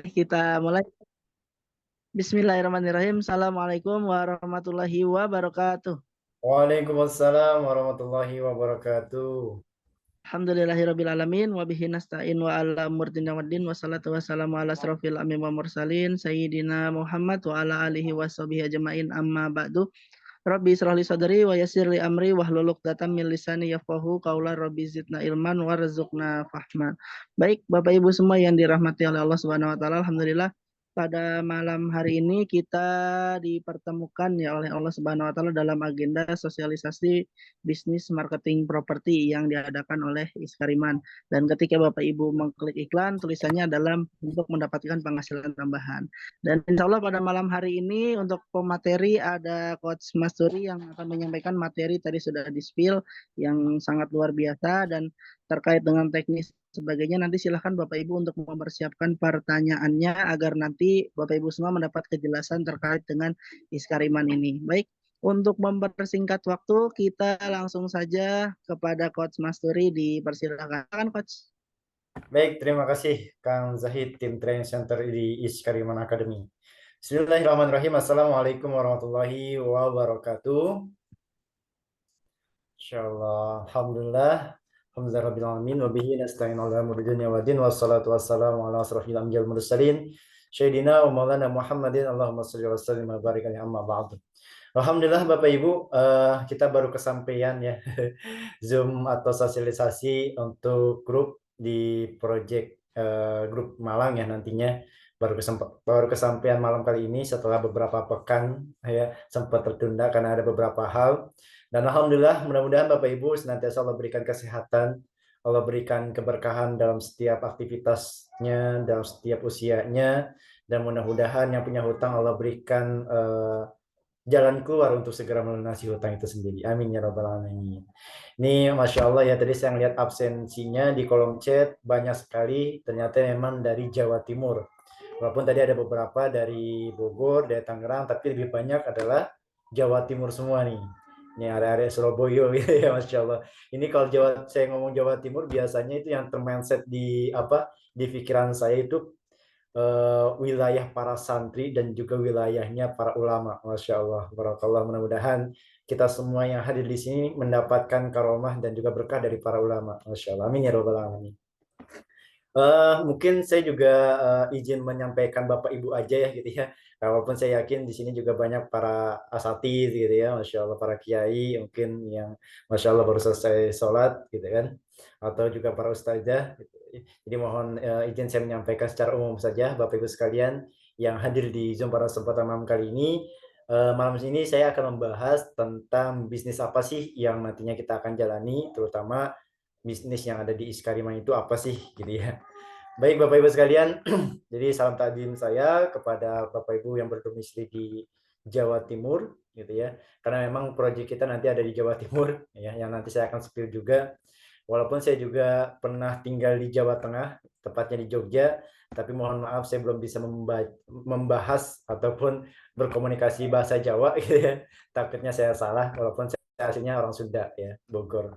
Kita mulai. Bismillahirrahmanirrahim. Assalamualaikum warahmatullahi wabarakatuh. Waalaikumsalam warahmatullahi wabarakatuh. Alhamdulillahirrabbilalamin. Wabihi nasta'in wa ala umur dinna waddin. Wassalatu wassalamu ala asrafil anbiya'i wa mursalin. Sayyidina Muhammad wa ala alihi wa sahbihi ajma'in, amma ba'du. Rabbi israh li sadri wa yassir li amri wahlul 'uqdatam min lisani yafqahu qawla. Rabbi zidna ilman warzuqna fahma. Baik, Bapak Ibu semua yang dirahmati oleh Allah Subhanahu wa taala, alhamdulillah pada malam hari ini kita dipertemukan ya oleh Allah Subhanahu wa taala dalam agenda sosialisasi bisnis marketing properti yang diadakan oleh Iskariman. Dan ketika Bapak Ibu mengklik iklan, tulisannya adalah untuk mendapatkan penghasilan tambahan. Dan insya Allah pada malam hari ini untuk pemateri ada Coach Masturi yang akan menyampaikan materi, tadi sudah di-spill yang sangat luar biasa, dan terkait dengan teknis sebagainya nanti silahkan Bapak Ibu untuk mempersiapkan pertanyaannya agar nanti Bapak Ibu semua mendapat kejelasan terkait dengan Iskariman ini. Baik, untuk mempersingkat waktu kita langsung saja kepada Coach Masturi, dipersilakan Coach. Baik, terima kasih Kang Zahid, tim Training Center di Iskariman Academy. Bismillahirrahmanirrahim. Assalamualaikum warahmatullahi wabarakatuh. Insyaallah, alhamdulillah, alhamdulillah rabbil alamin, wa bihi nasta'in ala umuri dunya waddin, wassalatu wassalamu ala asrofil anbiya'il mursalin, sayyidina wa maulana Muhammadin, Allahumma shalli wa sallim wa barik alaihi, amma ba'du. Alhamdulillah Bapak Ibu, kita baru kesampaian ya Zoom atau sosialisasi untuk grup di project grup Malang ya nantinya baru kesampaian malam kali ini setelah beberapa pekan ya sempat tertunda karena ada beberapa hal. Dan alhamdulillah mudah-mudahan Bapak Ibu senantiasa Allah berikan kesehatan, Allah berikan keberkahan dalam setiap aktivitasnya, dalam setiap usianya, dan mudah-mudahan yang punya hutang Allah berikan jalan keluar untuk segera melunasi hutang itu sendiri. Amin ya rabbal alamin. Ini Masya Allah ya, tadi saya lihat absensinya di kolom chat banyak sekali, ternyata memang dari Jawa Timur. Walaupun tadi ada beberapa dari Bogor, dari Tangerang, tapi lebih banyak adalah Jawa Timur semua nih. Ini area-area Surabaya gitu ya, Masya Allah. Ini kalau saya ngomong Jawa Timur, biasanya itu yang termindset di di pikiran saya itu wilayah para santri dan juga wilayahnya para ulama. Masya Allah, barakallah. Mudah-mudahan kita semua yang hadir di sini mendapatkan karomah dan juga berkah dari para ulama. Masya Allah, amin ya rabbal alamin. Mungkin saya juga izin menyampaikan Bapak Ibu aja ya gitu ya. Walaupun saya yakin di sini juga banyak para asatidz gitu ya, Masya Allah, para kiai mungkin yang Masya Allah baru selesai sholat gitu kan, atau juga para ustazah gitu. Jadi mohon izin saya menyampaikan secara umum saja Bapak Ibu sekalian yang hadir di Zoom pada kesempatan malam kali ini. Malam ini saya akan membahas tentang bisnis apa sih yang nantinya kita akan jalani, terutama bisnis yang ada di Iskariman itu apa sih gitu ya. Baik Bapak Ibu sekalian, jadi salam takdim saya kepada Bapak Ibu yang berdomisili di Jawa Timur gitu ya. Karena memang proyek kita nanti ada di Jawa Timur ya, yang nanti saya akan spill juga. Walaupun saya juga pernah tinggal di Jawa Tengah, tepatnya di Jogja, tapi mohon maaf saya belum bisa membahas ataupun berkomunikasi bahasa Jawa gitu ya. Takutnya saya salah walaupun saya aslinya orang Sunda ya, Bogor.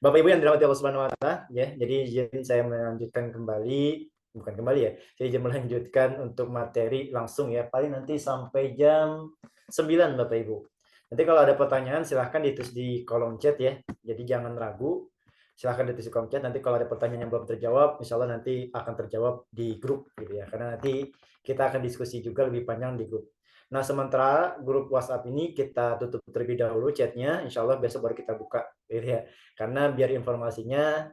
Bapak Ibu yang dirahmati Allah Subhanahu wa taala, ya. Jadi izin saya melanjutkan kembali, bukan kembali ya. Saya izin melanjutkan untuk materi langsung ya. Paling nanti sampai jam 9 Bapak Ibu. Nanti kalau ada pertanyaan silahkan ditulis di kolom chat ya. Jadi jangan ragu. Silahkan ditulis di kolom chat. Nanti kalau ada pertanyaan yang belum terjawab, insya Allah nanti akan terjawab di grup gitu ya. Karena nanti kita akan diskusi juga lebih panjang di grup. Nah, sementara grup WhatsApp ini kita tutup terlebih dahulu chatnya, insya Allah besok baru kita buka, gitu ya. Karena biar informasinya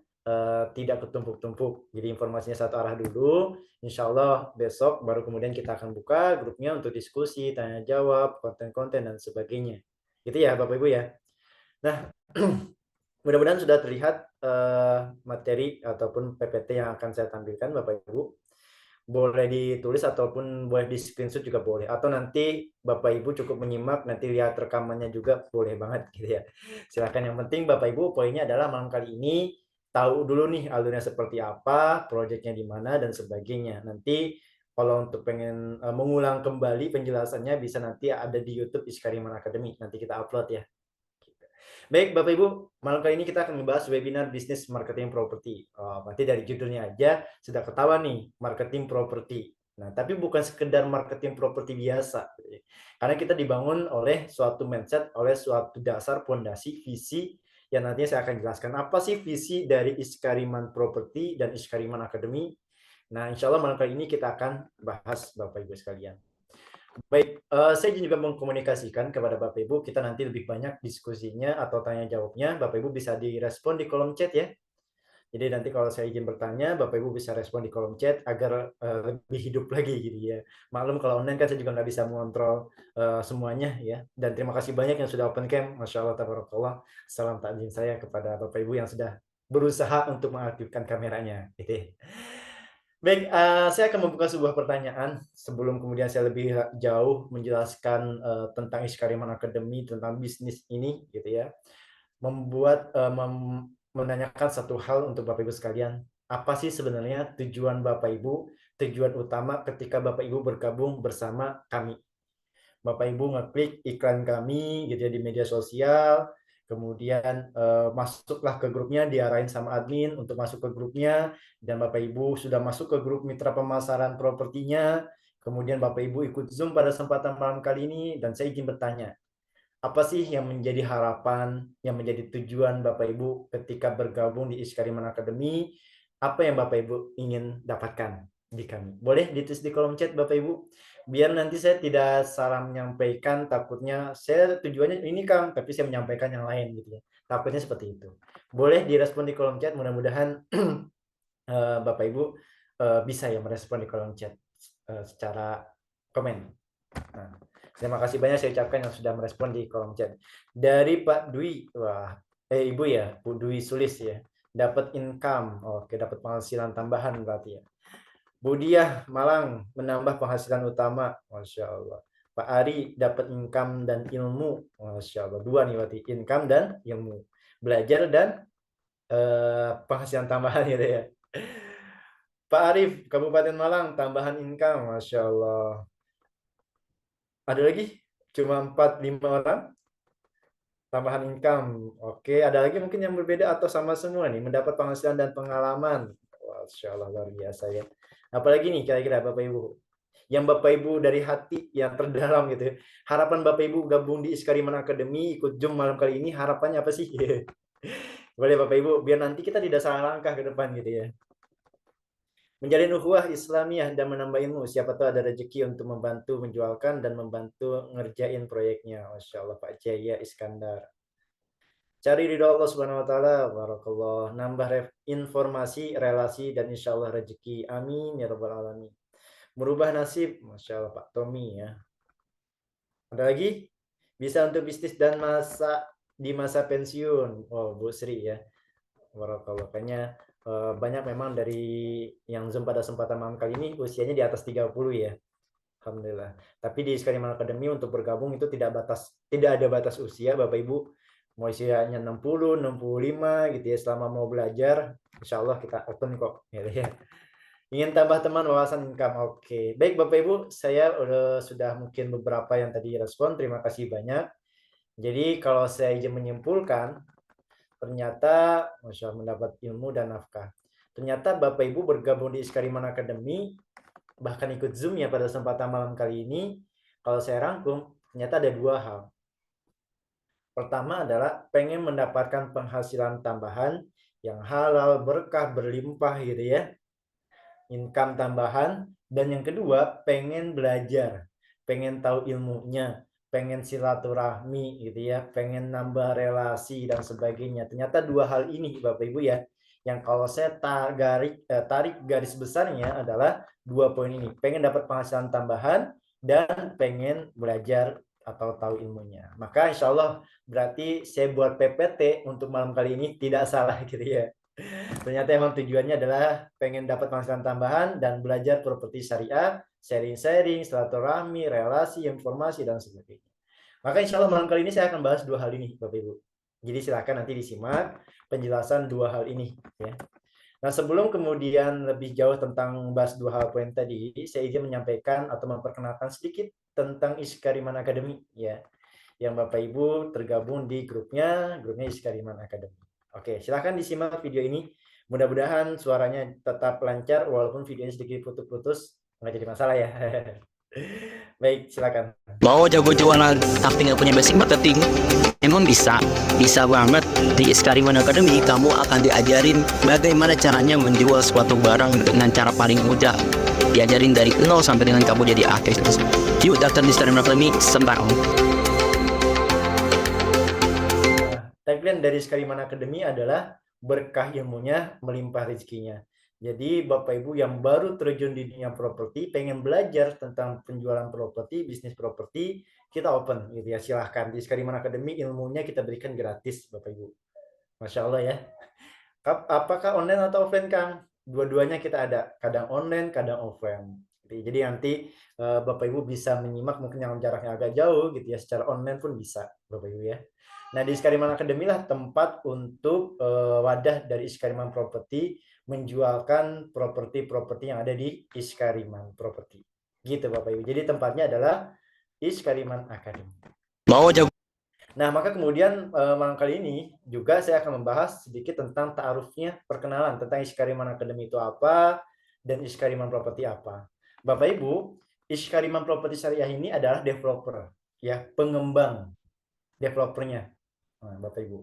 tidak ketumpuk-tumpuk. Jadi informasinya satu arah dulu, insya Allah besok baru kemudian kita akan buka grupnya untuk diskusi, tanya jawab, konten-konten, dan sebagainya. Gitu ya Bapak Ibu ya. Nah, mudah-mudahan sudah terlihat materi ataupun PPT yang akan saya tampilkan Bapak Ibu. Boleh ditulis ataupun boleh di screenshot juga boleh, atau nanti Bapak Ibu cukup menyimak, nanti lihat rekamannya juga boleh banget gitu ya. Silakan, yang penting Bapak Ibu poinnya adalah malam kali ini tahu dulu nih alurnya seperti apa, proyeknya di mana dan sebagainya. Nanti kalau untuk pengen mengulang kembali penjelasannya bisa nanti ada di YouTube Iskariman Academy, nanti kita upload ya. Baik, Bapak Ibu, malam kali ini kita akan membahas webinar bisnis marketing properti. Oh, berarti dari judulnya aja sudah ketahuan nih, marketing properti. Nah, tapi bukan sekedar marketing properti biasa. Karena kita dibangun oleh suatu mindset, oleh suatu dasar pondasi visi yang nantinya saya akan jelaskan. Apa sih visi dari Iskariman Properti dan Iskariman Academy? Nah, insya Allah malam kali ini kita akan bahas Bapak Ibu sekalian. Baik, saya juga mengkomunikasikan kepada Bapak Ibu, kita nanti lebih banyak diskusinya atau tanya jawabnya, Bapak Ibu bisa direspon di kolom chat ya. Jadi nanti kalau saya izin bertanya, Bapak Ibu bisa respon di kolom chat agar lebih hidup lagi gitu ya. Maklum kalau online kan saya juga nggak bisa mengontrol semuanya ya. Dan terima kasih banyak yang sudah open cam, Masya Allah, tabarakallah. Salam takdim saya kepada Bapak Ibu yang sudah berusaha untuk mengaktifkan kameranya. Gitu. Baik, saya akan membuka sebuah pertanyaan sebelum kemudian saya lebih jauh menjelaskan tentang Iskariman Academy, tentang bisnis ini, gitu ya. Menanyakan satu hal untuk Bapak Ibu sekalian. Apa sih sebenarnya tujuan Bapak Ibu, tujuan utama ketika Bapak Ibu bergabung bersama kami? Bapak Ibu ngeklik iklan kami gitu ya di media sosial, kemudian masuklah ke grupnya, diarahin sama admin untuk masuk ke grupnya, dan Bapak Ibu sudah masuk ke grup mitra pemasaran propertinya, kemudian Bapak Ibu ikut Zoom pada kesempatan malam kali ini, dan saya izin bertanya, apa sih yang menjadi harapan, yang menjadi tujuan Bapak Ibu ketika bergabung di Iskariman Academy? Apa yang Bapak Ibu ingin dapatkan di kami? Boleh ditulis di kolom chat Bapak Ibu. Biar nanti saya tidak salah menyampaikan, takutnya saya tujuannya ini Kang, tapi saya menyampaikan yang lain gitu ya. Takutnya seperti itu. Boleh direspon di kolom chat, mudah-mudahan Bapak Ibu bisa ya merespon di kolom chat secara komen. Nah, terima kasih banyak saya ucapkan yang sudah merespon di kolom chat. Dari Pak Dwi, wah, Ibu ya, Bu Dwi Sulis ya, dapat income, oke, dapat penghasilan tambahan berarti ya. Bu Diah Malang menambah penghasilan utama, Masya Allah. Pak Ari dapat income dan ilmu, Masya Allah. Dua nih berarti, income dan ilmu. Belajar dan penghasilan tambahan gitu ya. Pak Arif, Kabupaten Malang, tambahan income, Masya Allah. Ada lagi? Cuma 4-5 orang? Tambahan income. Oke, ada lagi mungkin yang berbeda atau sama semua nih, mendapat penghasilan dan pengalaman. Masya Allah, luar biasa ya. Apalagi nih kira-kira Bapak Ibu? Yang Bapak Ibu dari hati yang terdalam gitu ya. Harapan Bapak Ibu gabung di Iskariman Academy, ikut Zoom malam kali ini, harapannya apa sih? Boleh Bapak Ibu, biar nanti kita tidak salah langkah ke depan gitu ya. Menjalin ukhuwah Islamiyah dan menambah ilmu. Siapa tahu ada rezeki untuk membantu menjualkan dan membantu ngerjain proyeknya. Masya Allah Pak Jaya Iskandar. Cari ridho Allah Subhanahu wa taala, barakallah. Nambah informasi, relasi dan insya Allah rezeki. Amin ya rabbal alamin. Merubah nasib, Masya Allah Pak Tommy ya. Ada lagi? Bisa untuk bisnis dan di masa pensiun. Oh, Bu Sri ya. Barakallah. Kayaknya banyak memang dari yang Zoom pada kesempatan malam kali ini usianya di atas 30 ya. Alhamdulillah. Tapi di Iskariman Academy untuk bergabung itu tidak ada batas usia Bapak Ibu. Mau usianya 60, 65 gitu ya, selama mau belajar, insya Allah kita open kok gitu ya. Ingin tambah teman wawasan income. Oke. Baik Bapak Ibu, saya sudah mungkin beberapa yang tadi respon. Terima kasih banyak. Jadi kalau saya izin menyimpulkan, ternyata Masya Allah mendapat ilmu dan nafkah. Ternyata Bapak Ibu bergabung di Iskariman Academy, bahkan ikut Zoom ya pada kesempatan malam kali ini, kalau saya rangkum, ternyata ada dua hal. Pertama adalah pengen mendapatkan penghasilan tambahan yang halal, berkah, berlimpah gitu ya. Income tambahan. Dan yang kedua, pengen belajar, pengen tahu ilmunya, pengen silaturahmi gitu ya, pengen nambah relasi dan sebagainya. Ternyata dua hal ini Bapak Ibu ya, yang kalau saya tarik garis besarnya adalah dua poin ini. Pengen dapat penghasilan tambahan dan pengen belajar atau tahu ilmunya. Maka insya Allah berarti saya buat PPT untuk malam kali ini tidak salah gitu ya. Ternyata emang tujuannya adalah pengen dapat penghasilan tambahan dan belajar properti syariah, sharing-sharing, silaturahmi, relasi, informasi, dan sebagainya. Maka insya Allah malam kali ini saya akan bahas dua hal ini, Bapak Ibu. Jadi silakan nanti disimak penjelasan dua hal ini. Ya. Nah sebelum kemudian lebih jauh tentang bahas dua hal poin tadi, saya izin menyampaikan atau memperkenalkan sedikit tentang Iskariman Academy. Ya. yang Bapak Ibu tergabung di grupnya Iskariman Academy. Oke, silahkan disimak video ini. Mudah-mudahan suaranya tetap lancar walaupun videonya sedikit putus-putus, nggak jadi masalah ya. Baik, silakan. Mau jago jualan tapi nggak punya basic marketing? Emang bisa? Bisa banget. Di Iskariman Academy kamu akan diajarin bagaimana caranya menjual suatu barang dengan cara paling mudah. Diajarin dari nol sampai dengan kamu jadi artis. Yuk daftar di Iskariman Academy sekarang. Tagline dari Iskariman Academy adalah berkah ilmunya, melimpah rezekinya. Jadi Bapak Ibu yang baru terjun di dunia properti, pengen belajar tentang penjualan properti, bisnis properti, kita open gitu ya. Silahkan di Iskariman Academy, ilmunya kita berikan gratis Bapak Ibu. Masya Allah ya. Apakah online atau offline Kang? Dua-duanya kita ada, kadang online, kadang offline. Jadi nanti Bapak Ibu bisa menyimak mungkin yang jaraknya agak jauh gitu ya, secara online pun bisa Bapak Ibu ya. Nah, di Iskariman Academy lah tempat untuk wadah dari Iskariman Property menjualkan properti-properti yang ada di Iskariman Property. Gitu Bapak Ibu. Jadi tempatnya adalah Iskariman Academy. Mau jago. Nah, maka kemudian malam kali ini juga saya akan membahas sedikit tentang ta'arufnya, perkenalan tentang Iskariman Academy itu apa dan Iskariman Property apa. Bapak Ibu, Iskariman Property Syariah ini adalah developer, ya, pengembang developernya. Nah, Bapak Ibu.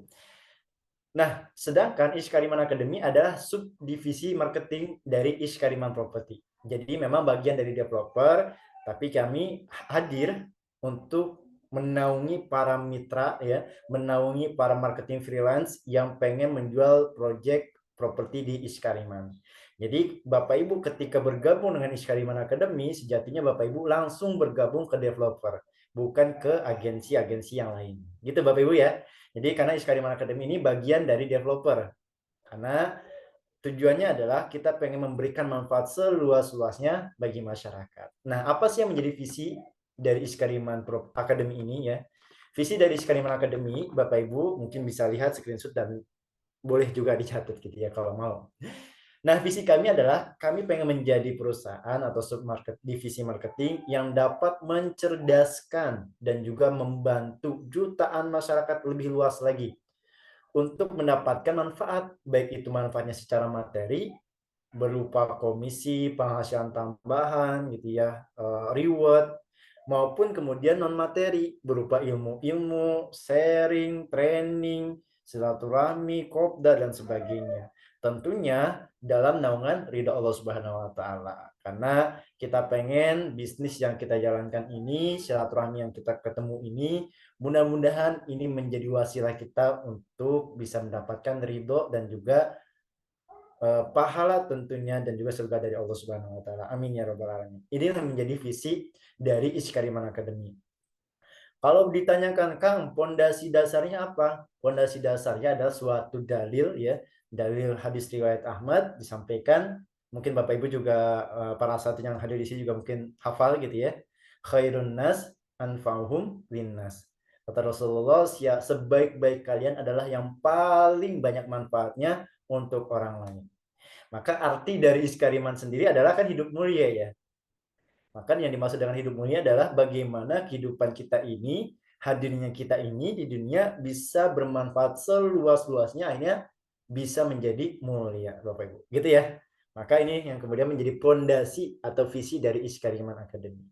Nah, sedangkan Iskariman Academy adalah subdivisi marketing dari Iskariman Property. Jadi memang bagian dari developer, tapi kami hadir untuk menaungi para mitra ya, menaungi para marketing freelance yang pengen menjual project properti di Iskariman. Jadi Bapak Ibu ketika bergabung dengan Iskariman Academy, sejatinya Bapak Ibu langsung bergabung ke developer, bukan ke agensi-agensi yang lain. Gitu Bapak Ibu ya. Jadi karena Iskariman Academy ini bagian dari developer. Karena tujuannya adalah kita pengen memberikan manfaat seluas-luasnya bagi masyarakat. Nah, apa sih yang menjadi visi dari Iskariman Academy ini ya? Visi dari Iskariman Academy, Bapak Ibu mungkin bisa lihat screenshot dan boleh juga dicatat gitu ya kalau mau. Nah, visi kami adalah kami pengen menjadi perusahaan atau divisi marketing yang dapat mencerdaskan dan juga membantu jutaan masyarakat lebih luas lagi untuk mendapatkan manfaat, baik itu manfaatnya secara materi, berupa komisi, penghasilan tambahan, gitu ya, reward, maupun kemudian non materi berupa ilmu-ilmu, sharing, training, silaturahmi, kopdar dan sebagainya. Tentunya dalam naungan ridha Allah Subhanahu wa taala. Karena kita pengen bisnis yang kita jalankan ini, silaturahmi yang kita ketemu ini, mudah-mudahan ini menjadi wasilah kita untuk bisa mendapatkan ridho dan juga pahala tentunya dan juga surga dari Allah Subhanahu wa taala. Amin ya rabbal alamin. Ini yang menjadi visi dari Iskariman Academy. Kalau ditanyakan Kang, pondasi dasarnya apa? Pondasi dasarnya adalah suatu dalil ya, dalil hadis riwayat Ahmad disampaikan. Mungkin Bapak Ibu juga para sahabat yang hadir di sini juga mungkin hafal gitu ya. Khairun nas anfa'uhum linnas. Kata Rasulullah, sebaik-baik kalian adalah yang paling banyak manfaatnya untuk orang lain. Maka arti dari Iskariman sendiri adalah kan hidup mulia ya. Maka yang dimaksud dengan hidup mulia adalah bagaimana kehidupan kita ini, hadirnya kita ini di dunia bisa bermanfaat seluas-luasnya, akhirnya bisa menjadi mulia, Bapak Ibu. Gitu ya. Maka ini yang kemudian menjadi pondasi atau visi dari Iskariman Academy.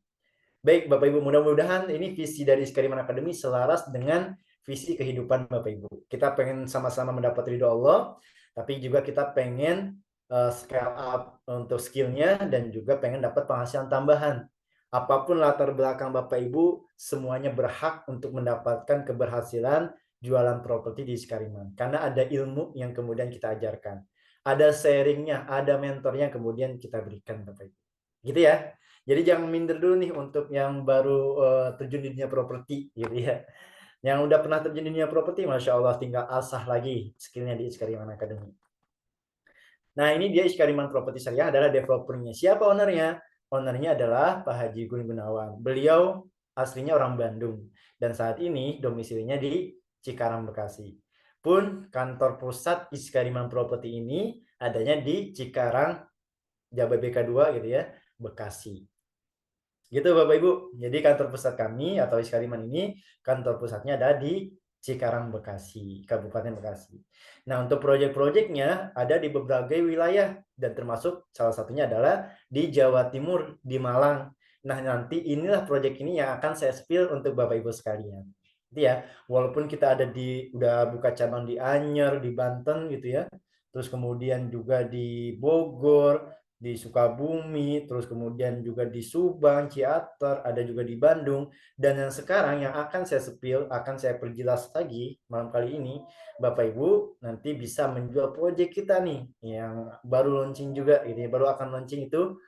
Baik, Bapak Ibu, mudah-mudahan ini visi dari Iskariman Academy selaras dengan visi kehidupan Bapak Ibu. Kita pengen sama-sama mendapat ridho Allah, tapi juga kita pengen scale up untuk skillnya dan juga pengen dapat penghasilan tambahan. Apapun latar belakang Bapak Ibu, semuanya berhak untuk mendapatkan keberhasilan jualan properti di Iskariman. Karena ada ilmu yang kemudian kita ajarkan. Ada sharingnya, ada mentornya kemudian kita berikan Bapak Ibu. Gitu ya. Jadi jangan minder dulu nih untuk yang baru terjun di dunia properti gitu ya. Yang udah pernah terjun di dunia properti, Masya Allah tinggal asah lagi skillnya di Iskariman Academy. Nah, ini dia Iskariman Properti Syariah adalah developernya. Siapa ownernya? Ownernya adalah Pak Haji Gun Gunawan. Beliau aslinya orang Bandung dan saat ini domisilinya di Cikarang, Bekasi. Pun kantor pusat Iskariman Properti ini adanya di Cikarang, Jababeka 2 gitu ya, Bekasi. Gitu Bapak Ibu. Jadi kantor pusat kami atau Iskariman ini kantor pusatnya ada di Cikarang, Bekasi, Kabupaten Bekasi. Nah, untuk proyek-proyeknya ada di berbagai wilayah dan termasuk salah satunya adalah di Jawa Timur, di Malang. Nah, nanti inilah proyek ini yang akan saya spill untuk Bapak Ibu sekalian. Gitu ya. Walaupun kita ada udah buka cabang di Anyer, di Banten gitu ya. Terus kemudian juga di Bogor, di Sukabumi, terus kemudian juga di Subang, Ciater, ada juga di Bandung. Dan yang sekarang yang akan saya spill, akan saya perjelas lagi malam kali ini, Bapak Ibu nanti bisa menjual proyek kita nih yang baru launching juga, gitu ya, baru akan launching itu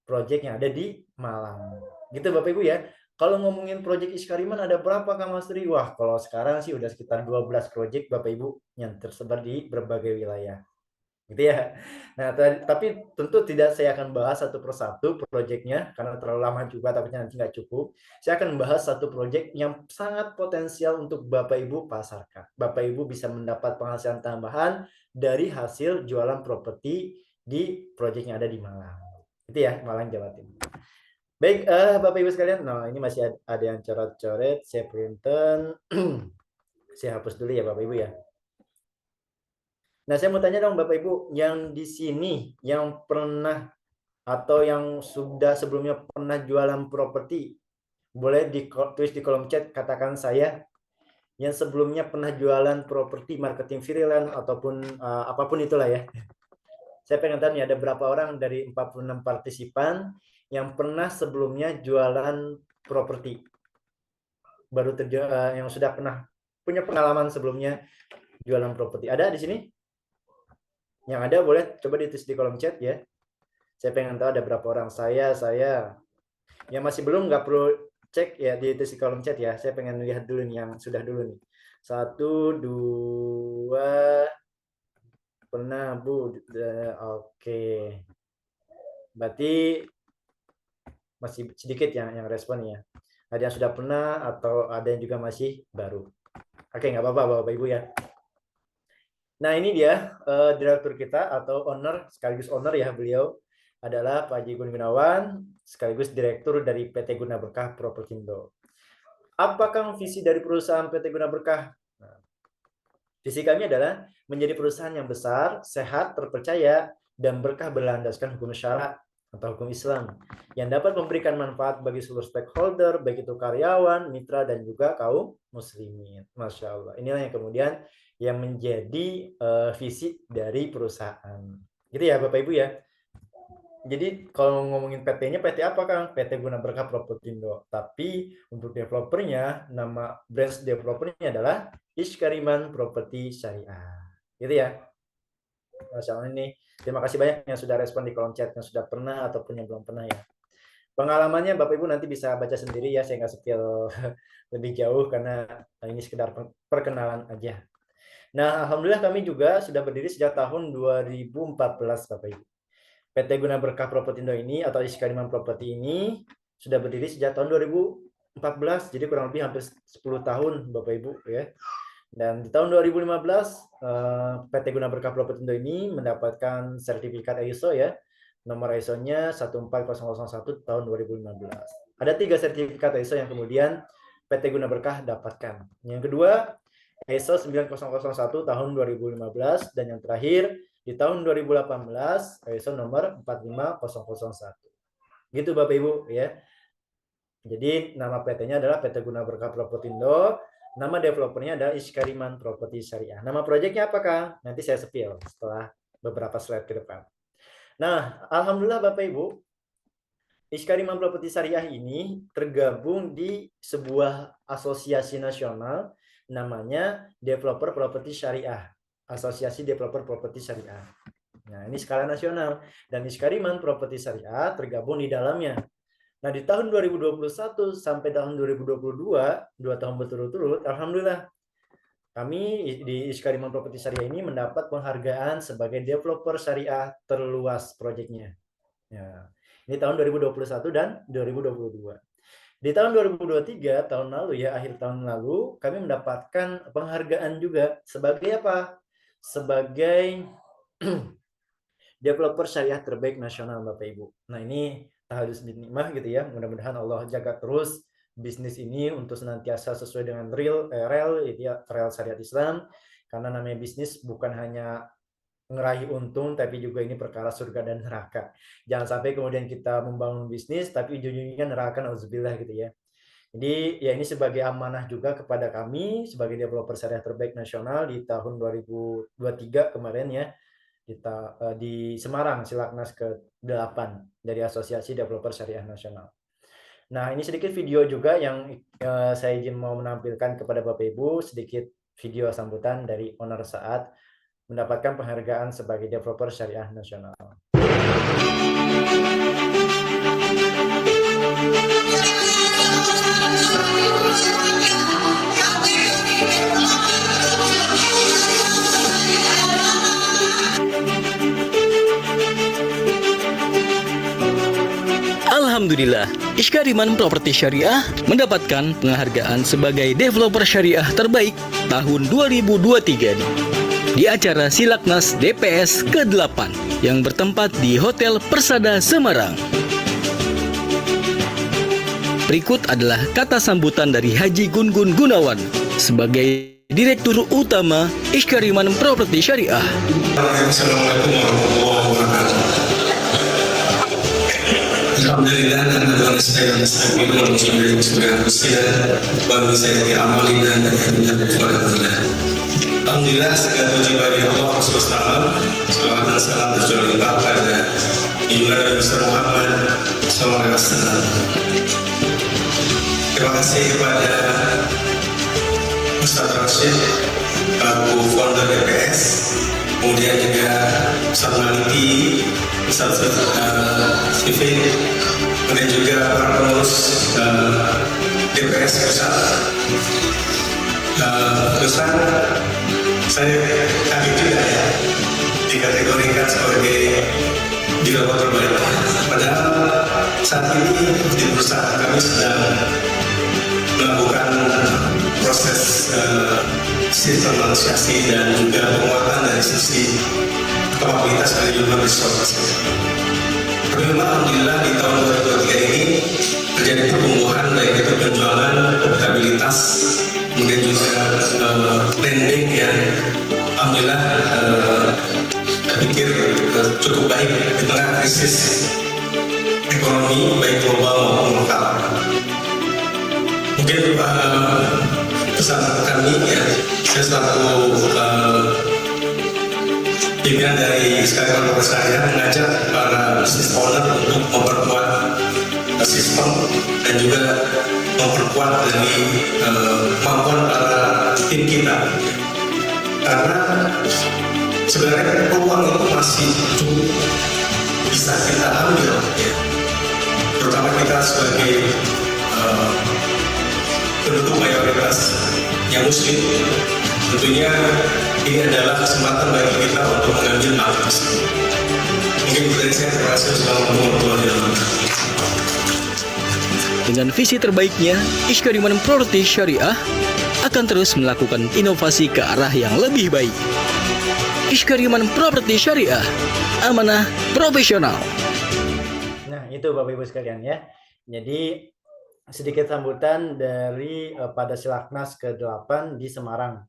proyek yang ada di Malang. Gitu Bapak Ibu ya. Kalau ngomongin proyek Iskariman ada berapa Kang Mas Tri? Wah, kalau sekarang sih udah sekitar 12 proyek Bapak Ibu yang tersebar di berbagai wilayah. Gitu ya. Nah, tapi tentu tidak saya akan bahas satu persatu proyeknya karena terlalu lama juga takutnya nanti nggak cukup. Saya akan bahas satu proyek yang sangat potensial untuk Bapak Ibu pasarkan. Bapak Ibu bisa mendapat penghasilan tambahan dari hasil jualan properti di proyek yang ada di Malang. Itu ya, Malang, Jawa Timur. Baik, Bapak Ibu sekalian, nah ini masih ada yang coret-coret, saya printen. Saya hapus dulu ya Bapak Ibu ya. Nah, saya mau tanya dong Bapak Ibu, yang di sini yang pernah atau yang sudah sebelumnya pernah jualan properti, boleh tulis di kolom chat, katakan saya yang sebelumnya pernah jualan properti, marketing freelance ataupun apapun itulah ya. Saya pengen tahu nih ada berapa orang dari 46 partisipan yang pernah sebelumnya jualan properti, baru yang sudah pernah punya pengalaman sebelumnya jualan properti. Ada di sini? Yang ada boleh coba ditulis di kolom chat ya. Saya pengen tahu ada berapa orang. Saya. Yang masih belum nggak perlu cek ya, ditulis di kolom chat ya. Saya pengen lihat dulu nih yang sudah dulu nih. 1, 2, pernah Bu. Oke. Berarti masih sedikit yang respon ya. Ada yang sudah pernah atau ada yang juga masih baru. Oke, nggak apa-apa Bapak Ibu ya. Nah, ini dia direktur kita atau owner, sekaligus owner ya, beliau adalah Pak Haji Gunawan, sekaligus direktur dari PT Guna Berkah Propertindo. Apakah visi dari perusahaan PT Guna Berkah? Nah, visi kami adalah menjadi perusahaan yang besar, sehat, terpercaya, dan berkah berlandaskan hukum syara atau hukum Islam yang dapat memberikan manfaat bagi seluruh stakeholder, baik itu karyawan, mitra, dan juga kaum muslimin. Masya Allah. Inilah yang kemudian yang menjadi visi dari perusahaan. Gitu ya Bapak Ibu ya. Jadi kalau ngomongin PT-nya, PT apa Kang? PT Guna Berkah Propertindo. Tapi untuk developernya, nama branch developernya adalah Iskariman Properti Syariah. Gitu ya. Masya Allah ini. Terima kasih banyak yang sudah respon di kolom chat, yang sudah pernah ataupun yang belum pernah ya. Pengalamannya Bapak Ibu nanti bisa baca sendiri ya, saya nggak spill lebih jauh karena ini sekedar perkenalan aja. Nah, alhamdulillah kami juga sudah berdiri sejak tahun 2014 Bapak Ibu. PT Guna Berkah Propertindo ini atau Iskariman Properti ini sudah berdiri sejak tahun 2014, jadi kurang lebih hampir 10 tahun Bapak Ibu ya. Dan di tahun 2015 PT Guna Berkah Propertindo ini mendapatkan sertifikat ISO ya. Nomor ISO-nya 14001 tahun 2015. Ada 3 sertifikat ISO yang kemudian PT Guna Berkah dapatkan. Yang kedua, ISO 9001 tahun 2015 dan yang terakhir di tahun 2018 ISO nomor 45001. Gitu Bapak Ibu ya. Jadi nama PT-nya adalah PT Guna Berkah Propertindo, nama developernya adalah Iskariman Properti Syariah. Nama proyeknya apa Kang? Nanti saya spill setelah beberapa slide ke depan. Nah, alhamdulillah Bapak Ibu, Iskariman Properti Syariah ini tergabung di sebuah asosiasi nasional namanya Developer Properti Syariah. Asosiasi Developer Properti Syariah. Nah, ini skala nasional dan Iskariman Properti Syariah tergabung di dalamnya. Nah, di tahun 2021 sampai tahun 2022, 2 tahun berturut-turut, alhamdulillah kami di Iskariman Properti Syariah ini mendapat penghargaan sebagai developer syariah terluas proyeknya. Ya, ini tahun 2021 dan 2022. Di tahun 2023, tahun lalu ya, akhir tahun lalu, kami mendapatkan penghargaan juga sebagai apa? Sebagai developer syariah terbaik nasional Bapak Ibu. Nah, ini tahadus bin nikmah gitu ya. Mudah-mudahan Allah jaga terus bisnis ini untuk senantiasa sesuai dengan rel itu ya, rel syariat Islam. Karena namanya bisnis bukan hanya ngeraih untung, tapi juga ini perkara surga dan neraka. Jangan sampai kemudian kita membangun bisnis tapi ujung-ujungnya neraka, nauzubillah gitu ya. Jadi ya ini sebagai amanah juga kepada kami sebagai developer syariah terbaik nasional di tahun 2023 kemarin ya, di Semarang, Silaknas ke-8 dari Asosiasi Developer Syariah Nasional. Nah, ini sedikit video juga yang saya izin mau menampilkan kepada Bapak Ibu, sedikit video sambutan dari owner saat mendapatkan penghargaan sebagai developer syariah nasional. Alhamdulillah, Iskariman Properti Syariah mendapatkan penghargaan sebagai developer syariah terbaik tahun 2023 di acara Silaknas DPS ke-8 yang bertempat di Hotel Persada Semarang. Berikut adalah kata sambutan dari Haji Gun-Gun Gunawan sebagai Direktur Utama Iskariman Properti Syariah. Assalamualaikum warahmatullahi wabarakatuh. Alhamdulillah dan Tuhan saya meskipun muslim sebagai manusia bagi saya di amalin dan alhamdulillah. Alhamdulillah segala puji bagi Allah Subhanahu salawat dan salam tercurah pada Ibnu Muhammad sallallahu alaihi wasallam. Terima kasih kepada Ustaz Rashid, Pak Founder DPS, kemudian juga Ustaz Maliki, Ustaz Sifin, kemudian juga para pengurus DPS pusat. Ustaz, saya kaget juga ya dikategorikan sebagai developer terbaik. Padahal saat ini di perusahaan kami sedang melakukan proses sistematisasi dan juga penguatan dari sisi kapabilitas dari human resource. Tapi memang alhamdulillah di tahun 2023 ini terjadi pertumbuhan baik itu penjualan, profitabilitas, kemudian juga lending yang alhamdulillah saya pikir cukup baik di tengah krisis ekonomi baik global maupun lokal. Mungkin pesan kami ya, saya selaku pimpinan dari Iskariman Properti Syariah mengajak para business owner untuk memperkuat sistem dan juga memperkuat dari kemampuan para tim kita, karena sebenarnya peluang itu masih cukup bisa kita ambil ya. Terutama kita sebagai penduduk mayoritas yang muslim, tentunya ini adalah kesempatan bagi kita untuk mengambil alih tersebut. Mungkin dari saya terima kasih. Assalamualaikum warahmatullahi wabarakatuh. Dengan visi terbaiknya, Iskariman Properti Syariah akan terus melakukan inovasi ke arah yang lebih baik. Iskariman Properti Syariah, amanah profesional. Nah, itu Bapak Ibu sekalian ya. Jadi sedikit sambutan dari pada Silaknas ke-8 di Semarang.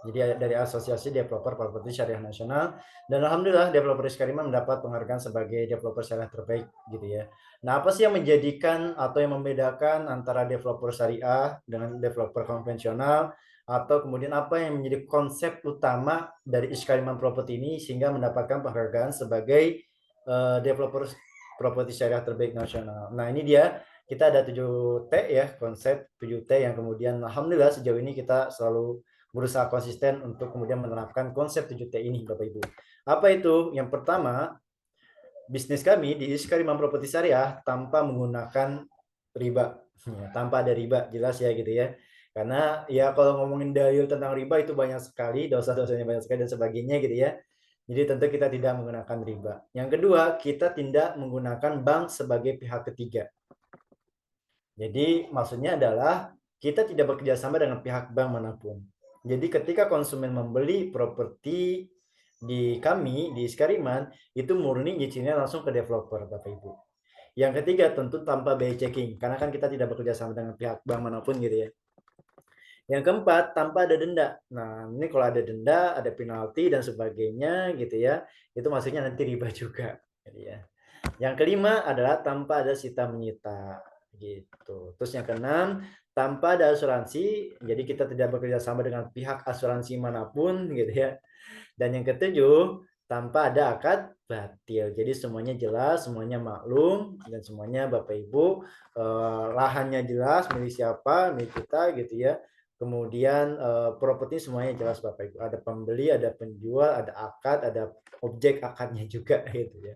Jadi dari Asosiasi Developer Properti Syariah Nasional, dan alhamdulillah developer Iskariman mendapat penghargaan sebagai developer syariah terbaik gitu ya. Nah, apa sih yang menjadikan atau yang membedakan antara developer syariah dengan developer konvensional, atau kemudian apa yang menjadi konsep utama dari Iskariman Property ini sehingga mendapatkan penghargaan sebagai developer properti syariah terbaik nasional. Nah, ini dia. Kita ada 7T ya, konsep 7T yang kemudian alhamdulillah sejauh ini kita selalu berusaha konsisten untuk kemudian menerapkan konsep 7T ini Bapak Ibu. Apa itu? Yang pertama, bisnis kami di Iskariman Properti Syariah tanpa menggunakan riba. Ya, tanpa ada riba, jelas ya gitu ya. Karena ya kalau ngomongin dalil tentang riba itu banyak sekali, dosa-dosanya banyak sekali dan sebagainya gitu ya. Jadi tentu kita tidak menggunakan riba. Yang kedua, kita tidak menggunakan bank sebagai pihak ketiga. Jadi maksudnya adalah kita tidak bekerja sama dengan pihak bank manapun. Jadi ketika konsumen membeli properti di kami, di Iskariman, itu murni izinnya langsung ke developer, Bapak Ibu. Yang ketiga tentu tanpa biaya checking, karena kan kita tidak bekerja sama dengan pihak bank manapun gitu ya. Yang keempat, tanpa ada denda. Nah, ini kalau ada denda, ada penalti dan sebagainya gitu ya, itu maksudnya nanti riba juga gitu ya. Yang kelima adalah tanpa ada sita menyita gitu. Terus yang keenam, tanpa ada asuransi, jadi kita tidak bekerja sama dengan pihak asuransi manapun gitu ya. Dan yang ketujuh, tanpa ada akad batil. Jadi semuanya jelas, semuanya maklum, dan semuanya Bapak Ibu lahannya jelas, milik siapa, milik kita gitu ya. Kemudian properti semuanya jelas Bapak Ibu. Ada pembeli, ada penjual, ada akad, ada objek akadnya juga gitu ya.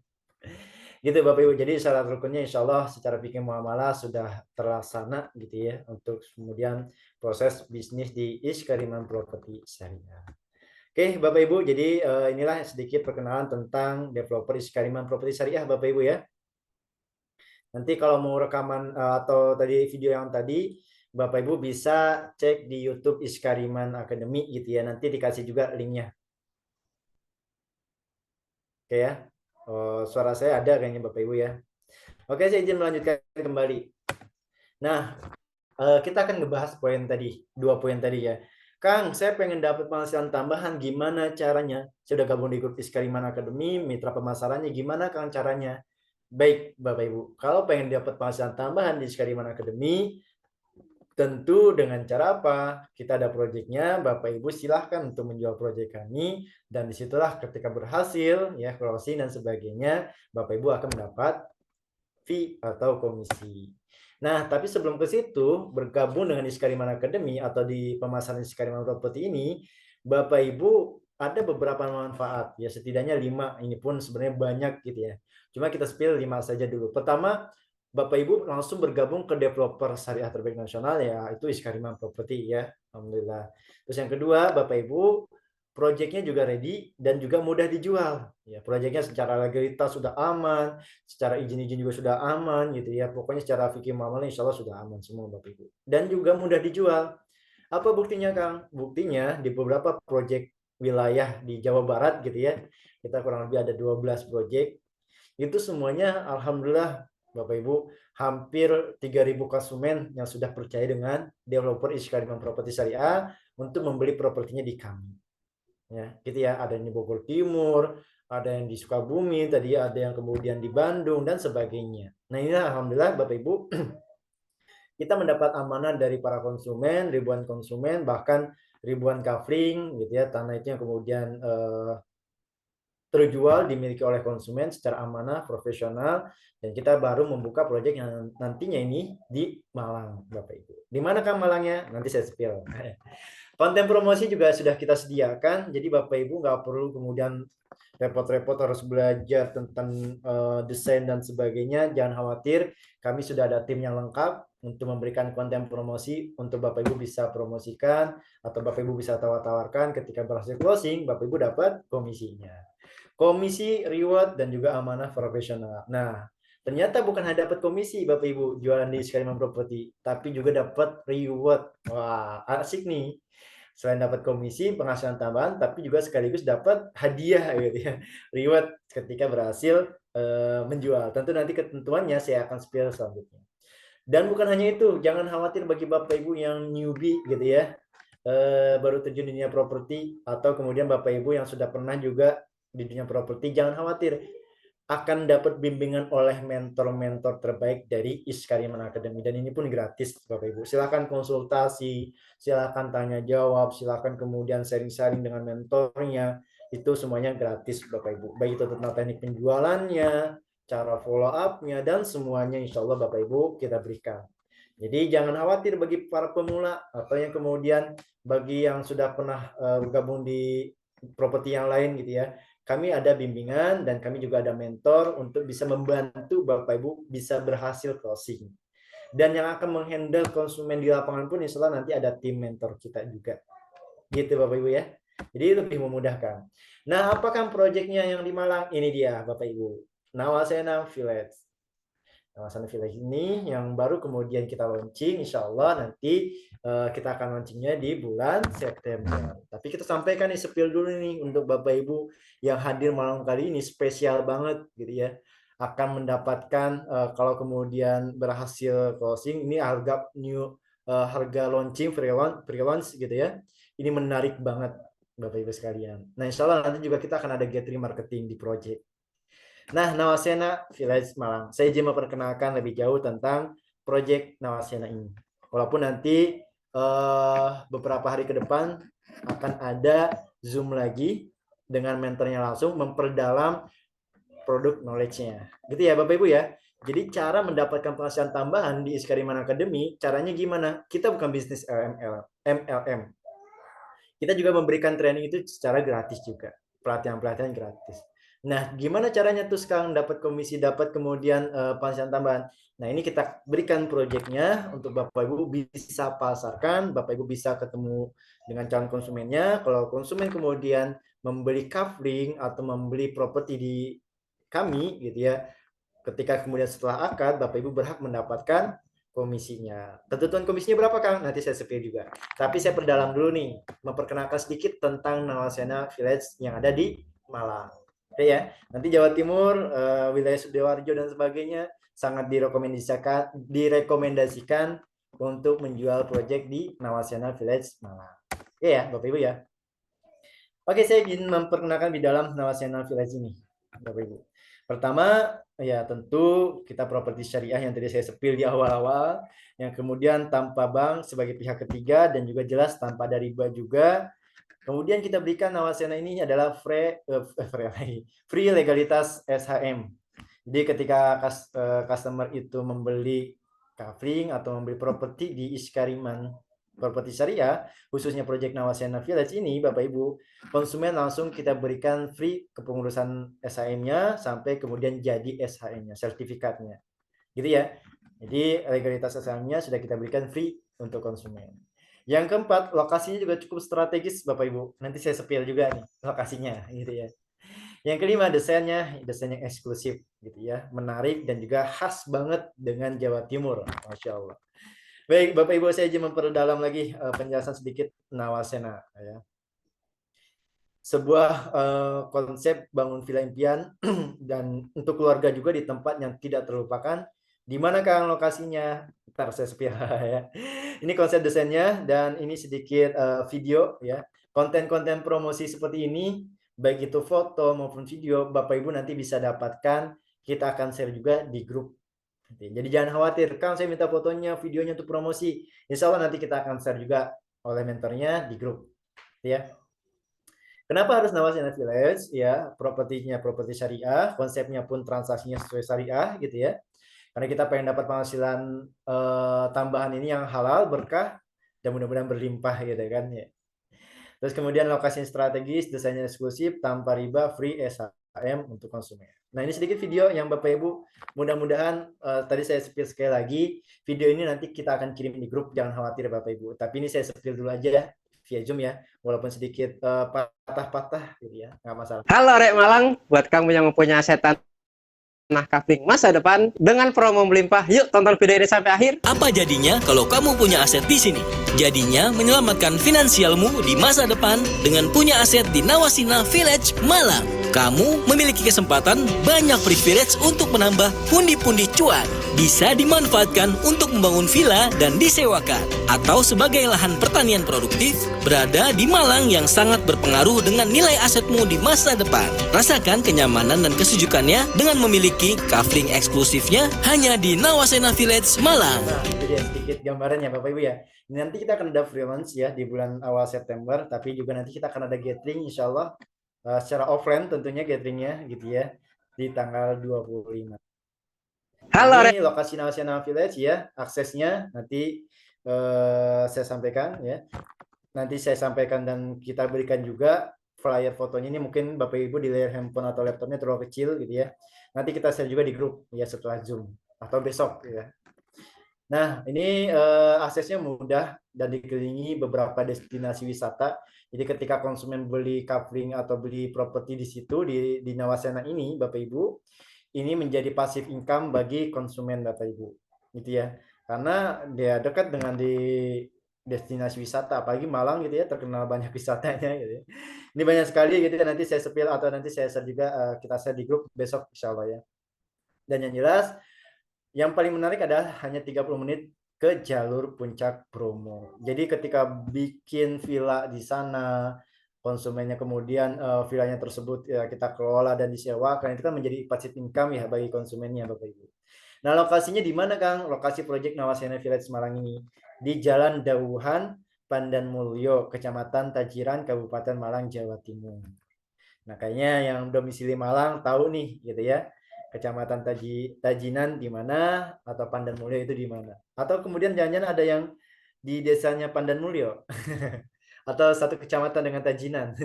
Gitu Bapak Ibu. Jadi syarat rukunnya insya Allah secara fikih muamalah sudah terlaksana gitu ya untuk kemudian proses bisnis di Iskariman Property Syariah. Oke, Bapak Ibu, jadi inilah sedikit perkenalan tentang developer Iskariman Property Syariah, Bapak Ibu ya. Nanti kalau mau rekaman atau tadi video yang tadi, Bapak Ibu bisa cek di YouTube Iskariman Academy gitu ya. Nanti dikasih juga linknya. Oke ya. Suara saya ada kayaknya Bapak Ibu ya. Oke, saya izin melanjutkan kembali. Nah, kita akan ngebahas poin tadi, 2 poin tadi ya. Kang, saya pengen dapat penghasilan tambahan, gimana caranya? Saya udah gabung di grup Iskariman Academy, mitra pemasarannya gimana Kang caranya? Baik, Bapak Ibu, kalau pengen dapat penghasilan tambahan di Iskariman Academy, tentu dengan cara apa? Kita ada proyeknya, Bapak Ibu silahkan untuk menjual proyek kami, dan disitulah ketika berhasil, ya closing dan sebagainya, Bapak Ibu akan mendapat fee atau komisi. Nah, tapi sebelum ke situ, bergabung dengan Iskariman Academy atau di pemasaran Iskariman Property ini, Bapak Ibu ada beberapa manfaat, ya setidaknya 5, ini pun sebenarnya banyak gitu ya. Cuma kita spill 5 saja dulu. Pertama, Bapak Ibu langsung bergabung ke developer syariah terbaik nasional, ya itu Iskariman Property ya, alhamdulillah. Terus yang kedua, Bapak Ibu proyeknya juga ready dan juga mudah dijual. Ya, proyeknya secara legalitas sudah aman, secara izin-izin juga sudah aman gitu ya. Pokoknya secara fikih muamalah insya Allah sudah aman semua Bapak Ibu. Dan juga mudah dijual. Apa buktinya Kang? Buktinya di beberapa proyek wilayah di Jawa Barat gitu ya. Kita kurang lebih ada 12 proyek. Itu semuanya alhamdulillah Bapak Ibu hampir 3.000 konsumen yang sudah percaya dengan developer Iskariman Property Syariah untuk membeli propertinya di kami. Ya, gitu ya, ada yang di Bogor Timur, ada yang di Sukabumi, tadi ada yang kemudian di Bandung dan sebagainya. Nah, ini alhamdulillah Bapak Ibu kita mendapat amanah dari para konsumen, ribuan konsumen, bahkan ribuan kafling gitu ya, tanah itu yang kemudian terjual dimiliki oleh konsumen secara amanah, profesional, dan kita baru membuka proyek yang nantinya ini di Malang, Bapak Ibu. Di mana Kang Malangnya? Nanti saya spill. Konten promosi juga sudah kita sediakan, jadi Bapak Ibu nggak perlu kemudian repot-repot harus belajar tentang desain dan sebagainya. Jangan khawatir, kami sudah ada tim yang lengkap untuk memberikan konten promosi untuk Bapak Ibu bisa promosikan atau Bapak Ibu bisa tawar-tawarkan ketika berhasil closing, Bapak Ibu dapat komisinya. Komisi, reward, dan juga amanah profesional. Nah, ternyata bukan hanya dapat komisi Bapak Ibu jualan di Iskariman Property, tapi juga dapat reward. Wah, asik nih. Selain dapat komisi, penghasilan tambahan, tapi juga sekaligus dapat hadiah gitu ya. Reward ketika berhasil menjual. Tentu nanti ketentuannya saya akan spill selanjutnya. Dan bukan hanya itu, jangan khawatir bagi Bapak Ibu yang newbie gitu ya. Baru terjun di dunia properti atau kemudian Bapak Ibu yang sudah pernah juga di dunia properti, jangan khawatir, akan dapat bimbingan oleh mentor-mentor terbaik dari Iskariman Academy, dan ini pun gratis Bapak Ibu. Silakan konsultasi, silakan tanya jawab, silakan kemudian sharing-sharing dengan mentornya, itu semuanya gratis Bapak Ibu. Baik itu tentang teknik penjualannya, cara follow up-nya, dan semuanya insya Allah Bapak Ibu kita berikan. Jadi jangan khawatir bagi para pemula atau yang kemudian bagi yang sudah pernah bergabung di properti yang lain gitu ya. Kami ada bimbingan dan kami juga ada mentor untuk bisa membantu Bapak Ibu bisa berhasil closing. Dan yang akan menghandle konsumen di lapangan pun insya Allah nanti ada tim mentor kita juga. Gitu Bapak Ibu ya. Jadi lebih memudahkan. Nah, apakah proyeknya yang di Malang? Ini dia Bapak Ibu. Nawasena Village. Nawasena Village ini yang baru kemudian kita launching, insya Allah nanti kita akan launchingnya di bulan September. Tapi kita sampaikan nih, spill dulu nih untuk Bapak Ibu yang hadir malam kali ini, spesial banget gitu ya. akan mendapatkan kalau kemudian berhasil closing ini harga launching pre-launch gitu ya. Ini menarik banget Bapak Ibu sekalian. Nah, insya Allah nanti juga kita akan ada gathering marketing di project. Nah, Nawasena Village Malang. Saya izin memperkenalkan lebih jauh tentang project Nawasena ini. Walaupun nanti beberapa hari ke depan akan ada Zoom lagi dengan mentornya langsung memperdalam produk knowledge-nya. Gitu ya Bapak Ibu ya. Jadi cara mendapatkan penghasilan tambahan di Iskariman Academy, caranya gimana? Kita bukan bisnis MLM. Kita juga memberikan training itu secara gratis juga. Pelatihan-pelatihan gratis. Nah, gimana caranya tuh sekarang dapat komisi, dapat kemudian penghasilan tambahan? Nah, ini kita berikan proyeknya untuk Bapak Ibu bisa pasarkan, Bapak Ibu bisa ketemu dengan calon konsumennya. Kalau konsumen kemudian membeli kafling atau membeli properti di kami gitu ya, ketika kemudian setelah akad Bapak Ibu berhak mendapatkan komisinya. Ketentuan komisinya berapa Kang? Nanti saya spill juga. Tapi saya perdalam dulu nih, memperkenalkan sedikit tentang Nawasena Village yang ada di Malang. Oke ya, nanti Jawa Timur, wilayah Sidoarjo dan sebagainya sangat direkomendasikan untuk menjual proyek di Nawasena Village Malang. Oke ya, Bapak Ibu ya. Oke, saya ingin memperkenalkan di dalam Nawasena Village ini, Bapak Ibu. Pertama, ya tentu kita properti syariah yang tadi saya spill di awal-awal, yang kemudian tanpa bank sebagai pihak ketiga dan juga jelas tanpa ada riba juga. Kemudian kita berikan Nawasena ini adalah free legalitas SHM. Jadi ketika customer itu membeli kafling atau membeli properti di Iskariman Properti Syariah, khususnya proyek Nawasena Village ini, Bapak Ibu, konsumen langsung kita berikan free kepengurusan SHM-nya sampai kemudian jadi SHM-nya, sertifikatnya. Gitu ya. Jadi legalitas SHM-nya sudah kita berikan free untuk konsumen. Yang keempat, lokasinya juga cukup strategis Bapak Ibu. Nanti saya spill juga nih lokasinya gitu ya. Yang kelima, desain yang eksklusif gitu ya, menarik dan juga khas banget dengan Jawa Timur. Masya Allah. Baik, Bapak Ibu, saya izin memperdalam lagi penjelasan sedikit Nawasena ya. Sebuah konsep bangun villa impian dan untuk keluarga juga di tempat yang tidak terlupakan. Di mana Kang lokasinya? Ntar saya spill ya. Ini konsep desainnya dan ini sedikit video ya. Konten-konten promosi seperti ini, baik itu foto maupun video, Bapak Ibu nanti bisa dapatkan. Kita akan share juga di grup. Jadi jangan khawatir, Kang saya minta fotonya, videonya untuk promosi. Insya Allah nanti kita akan share juga oleh mentornya di grup. Ya. Kenapa harus Nawasena Village? Ya, propertinya properti syariah, konsepnya pun transaksinya sesuai syariah gitu ya. Karena kita pengen dapat penghasilan tambahan ini yang halal, berkah, dan mudah-mudahan berlimpah gitu kan ya. Terus kemudian lokasi strategis, desainnya eksklusif, tanpa riba, free SHM untuk konsumen. Nah ini sedikit video yang Bapak Ibu, mudah-mudahan tadi saya spill sekali lagi, video ini nanti kita akan kirim di grup, jangan khawatir Bapak Ibu. Tapi ini saya spill dulu aja via Zoom ya, walaupun sedikit patah-patah gitu ya, nggak masalah. Halo Rek Malang, buat kamu yang mempunyai asetan nah kafling masa depan dengan promo melimpah, yuk tonton video ini sampai akhir. Apa jadinya kalau kamu punya aset di sini? Jadinya menyelamatkan finansialmu di masa depan dengan punya aset di Nawasena Village Malang. Kamu memiliki kesempatan banyak privilege untuk menambah pundi-pundi cuan. Bisa dimanfaatkan untuk membangun villa dan disewakan. Atau sebagai lahan pertanian produktif, berada di Malang yang sangat berpengaruh dengan nilai asetmu di masa depan. Rasakan kenyamanan dan kesejukannya dengan memiliki kafling eksklusifnya hanya di Nawasena Village Malang. Nah, itu dia sedikit gambarannya Bapak Ibu ya. Nanti kita akan ada freelance ya di bulan awal September, tapi juga nanti kita akan ada gathering insya Allah secara offline tentunya gatheringnya gitu ya di tanggal 25. Halo Ini lokasi Nawasena Village ya, aksesnya nanti saya sampaikan ya. Nanti saya sampaikan dan kita berikan juga flyer fotonya. Ini mungkin Bapak Ibu di layar handphone atau laptopnya terlalu kecil gitu ya. Nanti kita share juga di grup ya setelah Zoom atau besok ya. Nah, ini aksesnya mudah dan dikelilingi beberapa destinasi wisata. Jadi ketika konsumen beli kafling atau beli properti di situ di Nawasena ini, Bapak Ibu, ini menjadi passive income bagi konsumen Bapak Ibu. Gitu ya. Karena dia dekat dengan di destinasi wisata, apalagi Malang gitu ya, terkenal banyak wisatanya gitu ya. Ini banyak sekali gitu ya, nanti saya spill atau nanti saya share juga kita share di grup besok insya Allah ya. Dan yang jelas, yang paling menarik adalah hanya 30 menit ke jalur Puncak Bromo. Jadi ketika bikin villa di sana, konsumennya kemudian villanya tersebut ya kita kelola dan disewakan, itu kan menjadi passive income ya bagi konsumennya Bapak Ibu. Nah, lokasinya di mana Kang? Lokasi proyek Nawasena Village Malang ini di Jalan Dauhan, Pandan Mulyo, Kecamatan Tajiran, Kabupaten Malang, Jawa Timur. Nah, kayaknya yang domisili Malang tahu nih gitu ya. Kecamatan Tajinan di mana atau Pandan Mulyo itu di mana? Atau kemudian jangan-jangan ada yang di desanya Pandan Mulyo atau satu kecamatan dengan Tajinan.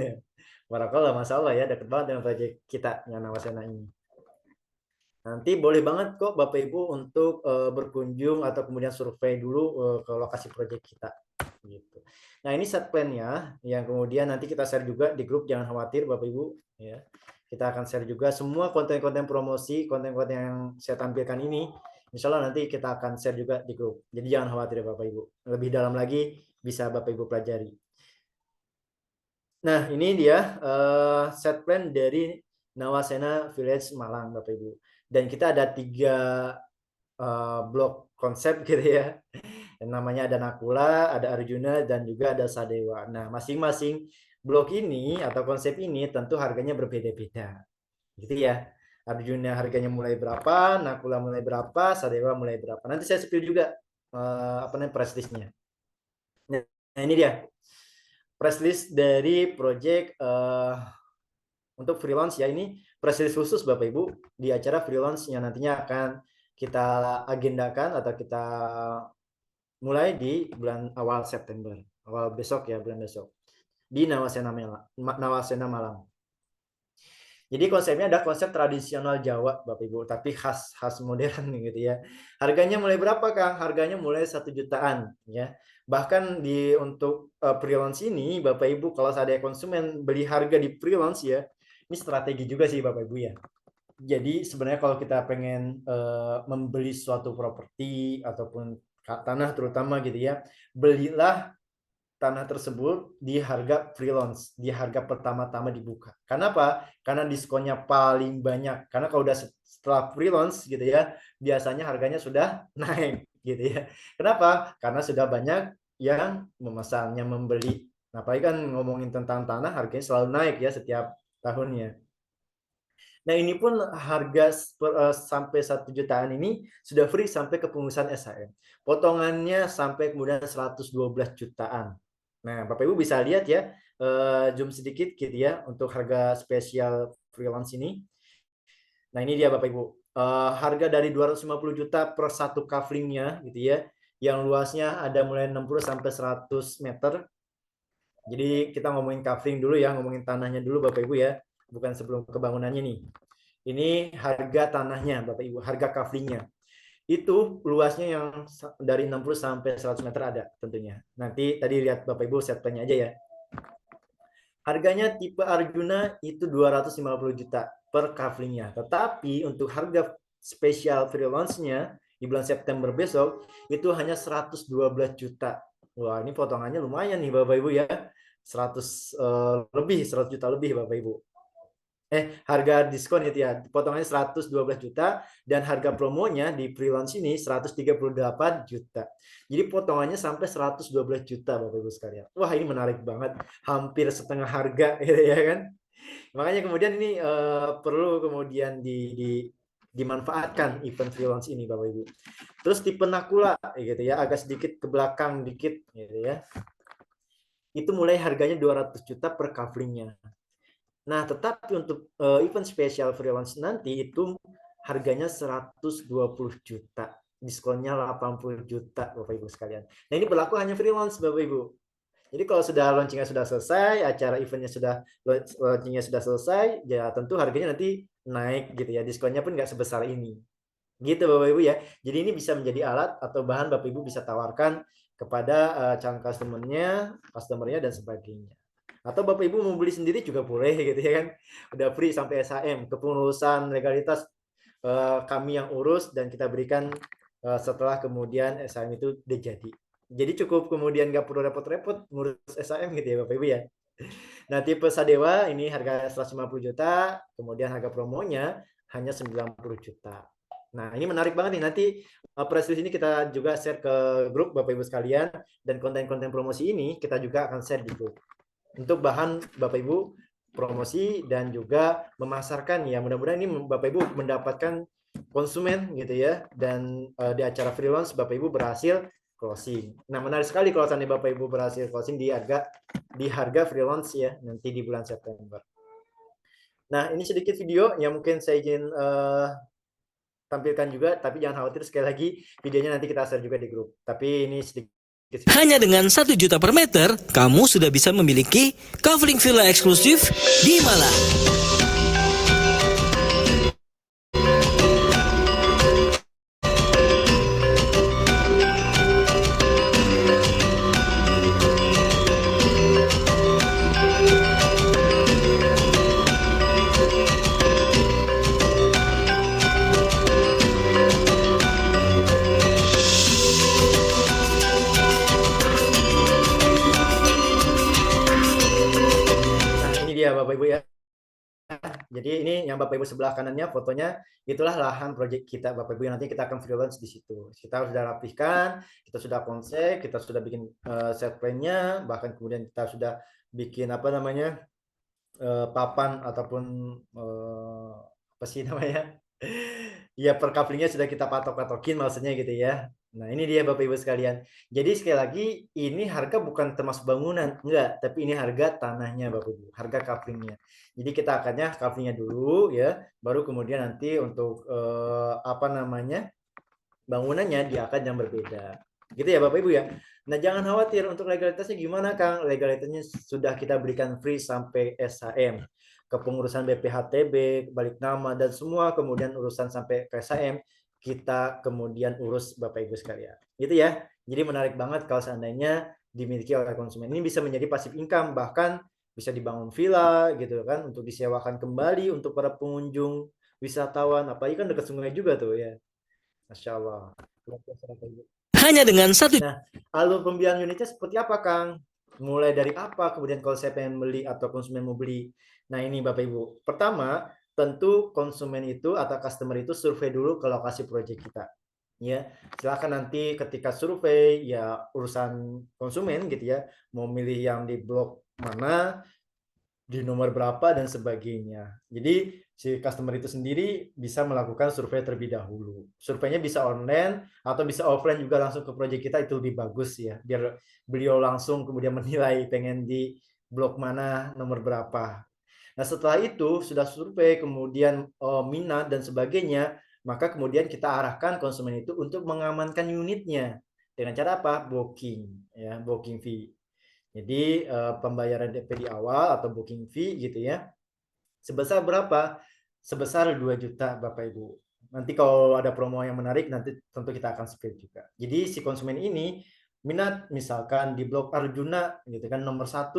Barakallah, masalah ya, dekat banget dengan proyek kita yang Nawasena ini. Nanti boleh banget kok Bapak Ibu untuk berkunjung atau kemudian survei dulu ke lokasi proyek kita gitu. Nah, ini set plan-nya yang kemudian nanti kita share juga di grup, jangan khawatir Bapak Ibu ya. Kita akan share juga semua konten-konten promosi, konten-konten yang saya tampilkan ini. Insya Allah nanti kita akan share juga di grup. Jadi jangan khawatir Bapak Ibu. Lebih dalam lagi bisa Bapak Ibu pelajari. Nah, ini dia set plan dari Nawasena Village Malang Bapak Ibu. Dan kita ada 3 blok konsep gitu ya. Yang namanya ada Nakula, ada Arjuna, dan juga ada Sadewa. Nah, masing-masing blok ini atau konsep ini tentu harganya berbeda-beda. Gitu ya. Arjuna harganya mulai berapa, Nakula mulai berapa, Sadewa mulai berapa. Nanti saya spill juga price list-nya. Nah, ini dia. Price list dari project untuk freelance ya, ini press release khusus Bapak Ibu di acara freelance yang nantinya akan kita agendakan atau kita mulai di bulan awal September, awal besok ya, bulan besok di Nawasena Malang. Jadi konsepnya ada konsep tradisional Jawa Bapak Ibu, tapi khas modern gitu ya. Harganya mulai berapa Kang? Harganya mulai 1 jutaan ya. Bahkan untuk freelance ini Bapak Ibu kalau ada konsumen beli harga di freelance ya, ini strategi juga sih Bapak Ibu ya. Jadi sebenarnya kalau kita pengen membeli suatu properti ataupun tanah terutama gitu ya, belilah tanah tersebut di harga freelance, di harga pertama-tama dibuka. Kenapa? Karena diskonnya paling banyak. Karena kalau udah setelah freelance gitu ya, biasanya harganya sudah naik gitu ya. Kenapa? Karena sudah banyak yang memesannya, membeli. Nah, apalagi kan ngomongin tentang tanah, harganya selalu naik ya setiap tahunnya. Nah, ini pun harga sampai 1 jutaan ini sudah free sampai kepengurusan SHM. Potongannya sampai kemudian 112 jutaan. Nah, Bapak Ibu bisa lihat ya, zoom sedikit gitu ya untuk harga spesial freelance ini. Nah, ini dia Bapak Ibu. Harga dari 250 juta per satu kaflingnya gitu ya. Yang luasnya ada mulai 60 sampai 100 meter. Jadi kita ngomongin kafling dulu ya, ngomongin tanahnya dulu Bapak Ibu ya. Bukan sebelum kebangunannya nih. Ini harga tanahnya Bapak Ibu, harga kaflingnya. Itu luasnya yang dari 60 sampai 100 meter ada tentunya. Nanti tadi lihat Bapak Ibu set plan-nya aja ya. Harganya tipe Arjuna itu 250 juta per kaflingnya. Tetapi untuk harga spesial freelance-nya di bulan September besok itu hanya 112 juta. Wah, ini potongannya lumayan nih Bapak Ibu ya. 100 juta lebih Bapak Ibu. Harga diskon itu ya, potongannya 112 juta dan harga promonya di freelance ini 138 juta. Jadi potongannya sampai 112 juta Bapak Ibu sekalian. Wah, ini menarik banget, hampir setengah harga gitu ya kan. Makanya kemudian ini perlu kemudian dimanfaatkan event freelance ini Bapak Ibu. Terus tipe Nakula gitu ya, agak sedikit ke belakang dikit gitu ya. Itu mulai harganya 200 juta per kaflingnya. Nah, tetapi untuk event spesial freelance nanti itu harganya 120 juta. Diskonnya 80 juta Bapak Ibu sekalian. Nah, ini berlaku hanya freelance Bapak Ibu. Jadi kalau sudah launchingnya sudah selesai, acara eventnya sudah launchingnya sudah selesai, ya tentu harganya nanti naik gitu ya. Diskonnya pun nggak sebesar ini. Gitu Bapak Ibu ya. Jadi ini bisa menjadi alat atau bahan Bapak Ibu bisa tawarkan kepada calon customernya dan sebagainya. Atau Bapak Ibu mau beli sendiri juga boleh gitu ya kan. Udah free sampai SHM, kepengurusan legalitas kami yang urus dan kita berikan setelah kemudian SHM itu udah jadi. Jadi cukup kemudian nggak perlu repot-repot ngurus SHM gitu ya Bapak Ibu ya. Nah, tipe Sadewa ini harga 150 juta, kemudian harga promonya hanya 90 juta. Nah, ini menarik banget nih. Nanti press release ini kita juga share ke grup Bapak Ibu sekalian, dan konten-konten promosi ini kita juga akan share di grup untuk bahan Bapak Ibu promosi dan juga memasarkan ya. Mudah-mudahan ini Bapak Ibu mendapatkan konsumen gitu ya, dan di acara freelance Bapak Ibu berhasil closing. Nah, menarik sekali kalau seandainya Bapak Ibu berhasil closing di harga freelance ya nanti di bulan September. Nah, ini sedikit video yang mungkin saya izin tampilkan juga, tapi jangan khawatir, sekali lagi videonya nanti kita share juga di grup. Tapi ini sedikit. Hanya dengan 1 juta per meter, kamu sudah bisa memiliki kafling villa eksklusif di Malang. Bapak Ibu ya. Jadi ini yang Bapak Ibu sebelah kanannya fotonya, itulah lahan proyek kita Bapak Ibu, yang nanti kita akan freelance di situ. Kita sudah rapihkan, kita sudah konsep, kita sudah bikin set plan-nya, bahkan kemudian kita sudah bikin apa namanya papan ataupun apa sih namanya ya, per couplingnya sudah kita patok-patokin maksudnya gitu ya. Nah, ini dia Bapak Ibu sekalian. Jadi sekali lagi ini harga bukan termasuk bangunan, enggak, tapi ini harga tanahnya Bapak Ibu, harga couplingnya. Jadi kita akannya couplingnya dulu ya, baru kemudian nanti untuk apa namanya bangunannya dia akan yang berbeda. Gitu ya Bapak Ibu ya. Nah, jangan khawatir untuk legalitasnya gimana Kang. Legalitasnya sudah kita berikan free sampai SHM. Kepengurusan BPHTB, balik nama dan semua, kemudian urusan sampai ke SHM kita kemudian urus Bapak Ibu sekalian. Gitu ya. Jadi menarik banget kalau seandainya dimiliki oleh konsumen. Ini bisa menjadi passive income, bahkan bisa dibangun villa gitu kan untuk disewakan kembali untuk para pengunjung wisatawan, apalagi kan dekat sungai juga tuh ya. Masya Allah. Hanya dengan 1 Nah, alur pembelian unitnya seperti apa, Kang? Mulai dari apa? Kemudian kalau saya pengen beli atau konsumen mau beli. Nah, ini Bapak Ibu. Pertama, tentu konsumen itu atau customer itu survei dulu ke lokasi proyek kita. Ya, silakan nanti ketika survei ya urusan konsumen gitu ya, mau milih yang di blok mana, di nomor berapa dan sebagainya. Jadi si customer itu sendiri bisa melakukan survei terlebih dahulu. Surveinya bisa online atau bisa offline juga, langsung ke proyek kita, itu lebih bagus ya. Biar beliau langsung kemudian menilai pengen di blok mana, nomor berapa. Nah, setelah itu sudah survei, kemudian minat dan sebagainya, maka kemudian kita arahkan konsumen itu untuk mengamankan unitnya dengan cara apa? Booking ya, booking fee. Jadi pembayaran DP di awal atau booking fee gitu ya. Sebesar berapa? Sebesar 2 juta Bapak Ibu. Nanti kalau ada promo yang menarik nanti tentu kita akan split juga. Jadi si konsumen ini minat misalkan di blok Arjuna gitu kan nomor 1,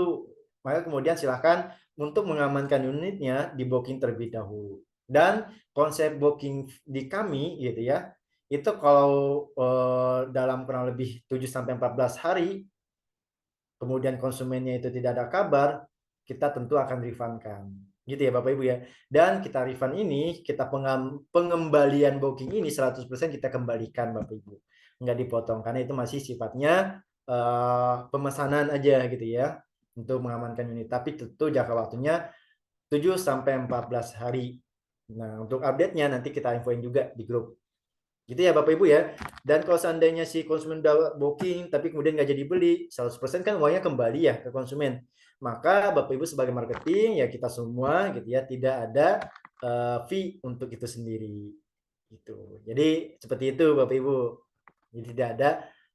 maka kemudian silakan untuk mengamankan unitnya di booking terlebih dahulu. Dan konsep booking di kami gitu ya, itu kalau dalam kurang lebih 7 sampai 14 hari kemudian konsumennya itu tidak ada kabar, kita tentu akan refund-kan. Gitu ya Bapak Ibu ya. Dan kita refund ini, kita pengembalian booking ini 100% kita kembalikan Bapak Ibu. Enggak dipotong karena itu masih sifatnya pemesanan aja gitu ya untuk mengamankan unit. Tapi tentu jangka waktunya 7 sampai 14 hari. Nah, untuk update-nya nanti kita infoin juga di grup. Gitu ya Bapak Ibu ya. Dan kalau seandainya si konsumen udah booking tapi kemudian nggak jadi beli, 100% kan uangnya kembali ya ke konsumen. Maka Bapak Ibu sebagai marketing ya kita semua gitu ya, tidak ada fee untuk itu sendiri. Gitu. Jadi seperti itu Bapak Ibu. Jadi tidak ada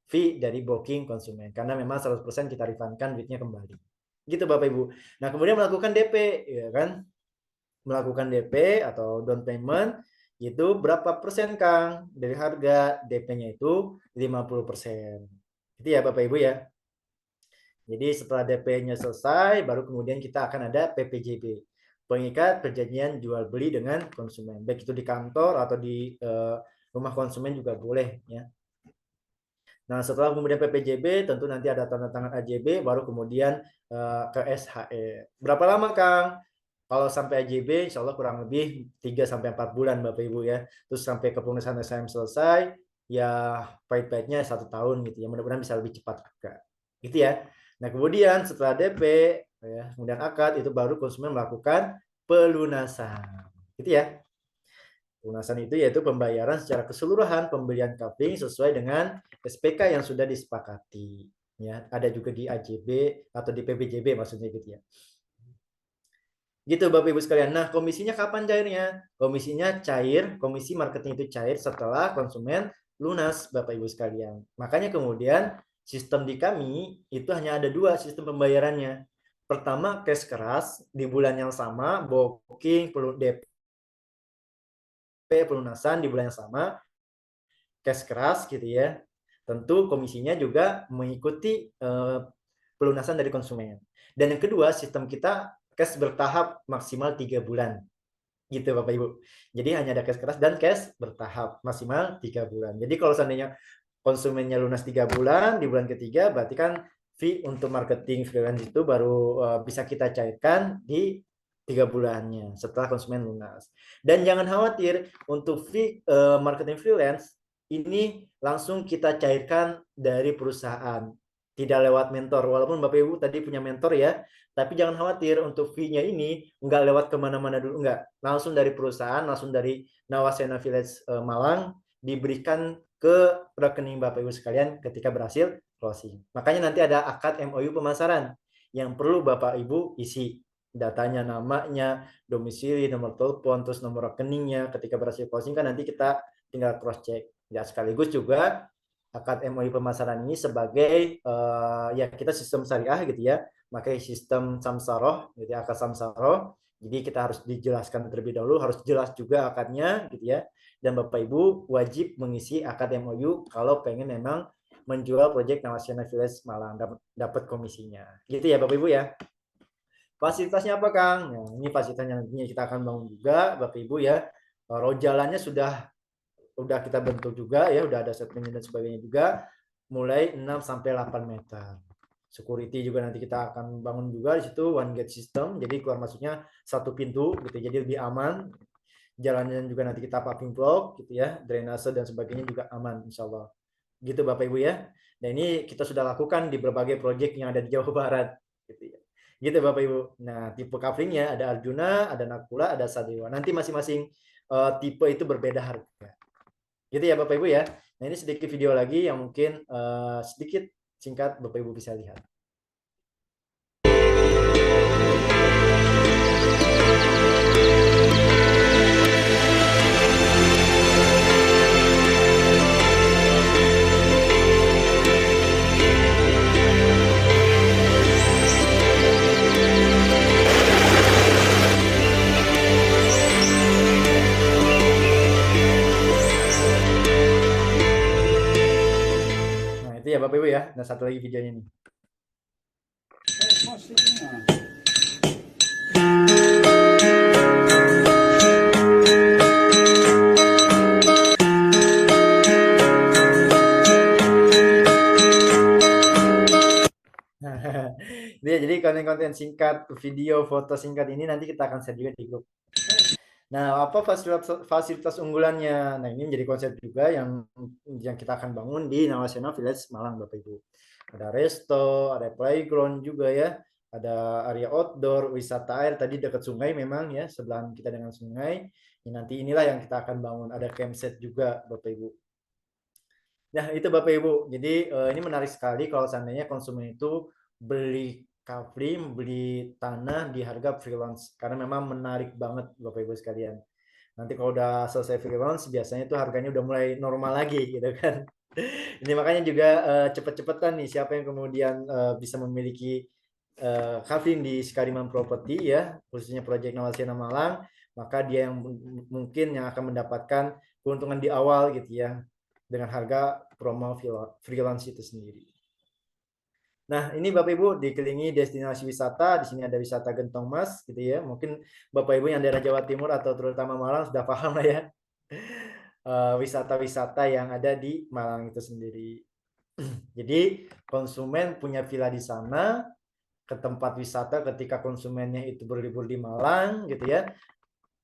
fee dari booking konsumen karena memang 100% kita refundkan duitnya kembali. Gitu Bapak Ibu. Nah, kemudian melakukan DP ya kan? Melakukan DP atau down payment itu berapa persen Kang dari harga, DP-nya itu 50%. Itu ya Bapak Ibu ya. Jadi setelah DP-nya selesai baru kemudian kita akan ada PPJB, pengikat perjanjian jual beli dengan konsumen, baik itu di kantor atau di rumah konsumen juga boleh ya. Nah, setelah kemudian PPJB tentu nanti ada tanda tangan AJB baru kemudian ke SHE. Berapa lama Kang? Kalau sampai AJB, insya Allah kurang lebih 3-4 bulan Bapak Ibu ya. Terus sampai kepengurusan SHM selesai, ya pahit-pahitnya 1 tahun gitu ya. Mudah-mudahan bisa lebih cepat juga. Gitu ya. Nah kemudian setelah DP, ya, kemudian akad, itu baru konsumen melakukan pelunasan. Gitu ya. Pelunasan itu yaitu pembayaran secara keseluruhan pembelian kapling sesuai dengan SPK yang sudah disepakati. Ya, ada juga di AJB atau di PBJB maksudnya gitu ya. Gitu Bapak Ibu sekalian. Nah, komisinya kapan cairnya? Komisinya cair, komisi marketing itu cair setelah konsumen lunas Bapak Ibu sekalian. Makanya kemudian sistem di kami itu hanya ada 2 sistem pembayarannya. Pertama cash keras di bulan yang sama, booking, DP, pelunasan di bulan yang sama, cash keras gitu ya. Tentu komisinya juga mengikuti pelunasan dari konsumen. Dan yang kedua, sistem kita cash bertahap maksimal 3 bulan. Gitu Bapak Ibu. Jadi hanya ada cash keras dan cash bertahap maksimal 3 bulan. Jadi kalau seandainya konsumennya lunas 3 bulan, di bulan ketiga berarti kan fee untuk marketing freelance itu baru bisa kita cairkan di 3 bulannya setelah konsumen lunas. Dan jangan khawatir untuk fee marketing freelance ini langsung kita cairkan dari perusahaan, tidak lewat mentor. Walaupun Bapak Ibu tadi punya mentor ya, tapi jangan khawatir untuk fee-nya ini nggak lewat kemana-mana dulu, enggak. Langsung dari perusahaan, langsung dari Nawasena Village Malang diberikan ke rekening Bapak Ibu sekalian ketika berhasil closing. Makanya nanti ada akad MOU pemasaran yang perlu Bapak Ibu isi. Datanya, namanya, domisili, nomor telepon, terus nomor rekeningnya. Ketika berhasil closing kan nanti kita tinggal cross check. Ya sekaligus juga akad MOU pemasaran ini sebagai ya kita sistem syariah gitu ya, pakai sistem samsaroh gitu ya, akad samsaroh. Jadi kita harus dijelaskan terlebih dahulu, harus jelas juga akadnya gitu ya. Dan Bapak Ibu wajib mengisi akad MOU kalau pengen memang menjual proyek Nawasena Village Malang, dapat komisinya. Gitu ya Bapak Ibu ya. Fasilitasnya apa Kang? Nah, ini fasilitasnya nantinya kita akan bangun juga Bapak Ibu ya. Rojalannya sudah kita bentuk juga ya, udah ada settingnya dan sebagainya juga, mulai 6 sampai 8 meter. Security juga nanti kita akan bangun juga di situ, one gate system, jadi keluar masuknya 1 pintu gitu, jadi lebih aman. Jalannya juga nanti kita paving block gitu ya, drainase dan sebagainya juga aman insyaallah. Gitu Bapak Ibu ya. Dan ini kita sudah lakukan di berbagai proyek yang ada di Jawa Barat gitu ya. Gitu Bapak Ibu. Nah, tipe coveringnya ada Arjuna, ada Nakula, ada Sadewa. Nanti masing-masing tipe itu berbeda harga. Gitu ya Bapak Ibu ya. Nah ini sedikit video lagi yang mungkin sedikit singkat Bapak Ibu bisa lihat. Ya Bapak Ibu ya. Nah satu lagi videonya nih. Ya, jadi konten-konten singkat, video, foto singkat ini nanti kita akan share juga di grup. Nah, apa fasilitas unggulannya? Nah, ini menjadi konsep juga yang kita akan bangun di Nawasena Village Malang, Bapak Ibu. Ada resto, ada playground juga ya, ada area outdoor, wisata air tadi dekat sungai memang ya, sebelahan kita dengan sungai. Nanti inilah yang kita akan bangun. Ada campsite juga, Bapak Ibu. Nah, itu Bapak Ibu. Jadi ini menarik sekali kalau seandainya konsumen itu beli kapling, beli tanah di harga freelance, karena memang menarik banget Bapak Ibu sekalian. Nanti kalau udah selesai freelance biasanya itu harganya udah mulai normal lagi gitu kan. Ini makanya juga cepet-cepetan nih siapa yang kemudian bisa memiliki kapling di Skariman Property ya, khususnya proyek Nawasena Malang, maka dia yang mungkin yang akan mendapatkan keuntungan di awal gitu ya, dengan harga promo freelance itu sendiri. Nah, ini Bapak Ibu dikelilingi destinasi wisata. Di sini ada wisata Gentong Mas gitu ya. Mungkin Bapak Ibu yang daerah Jawa Timur atau terutama Malang sudah paham lah ya. Wisata-wisata yang ada di Malang itu sendiri. Jadi konsumen punya villa di sana, ke tempat wisata ketika konsumennya itu berlibur di Malang gitu ya,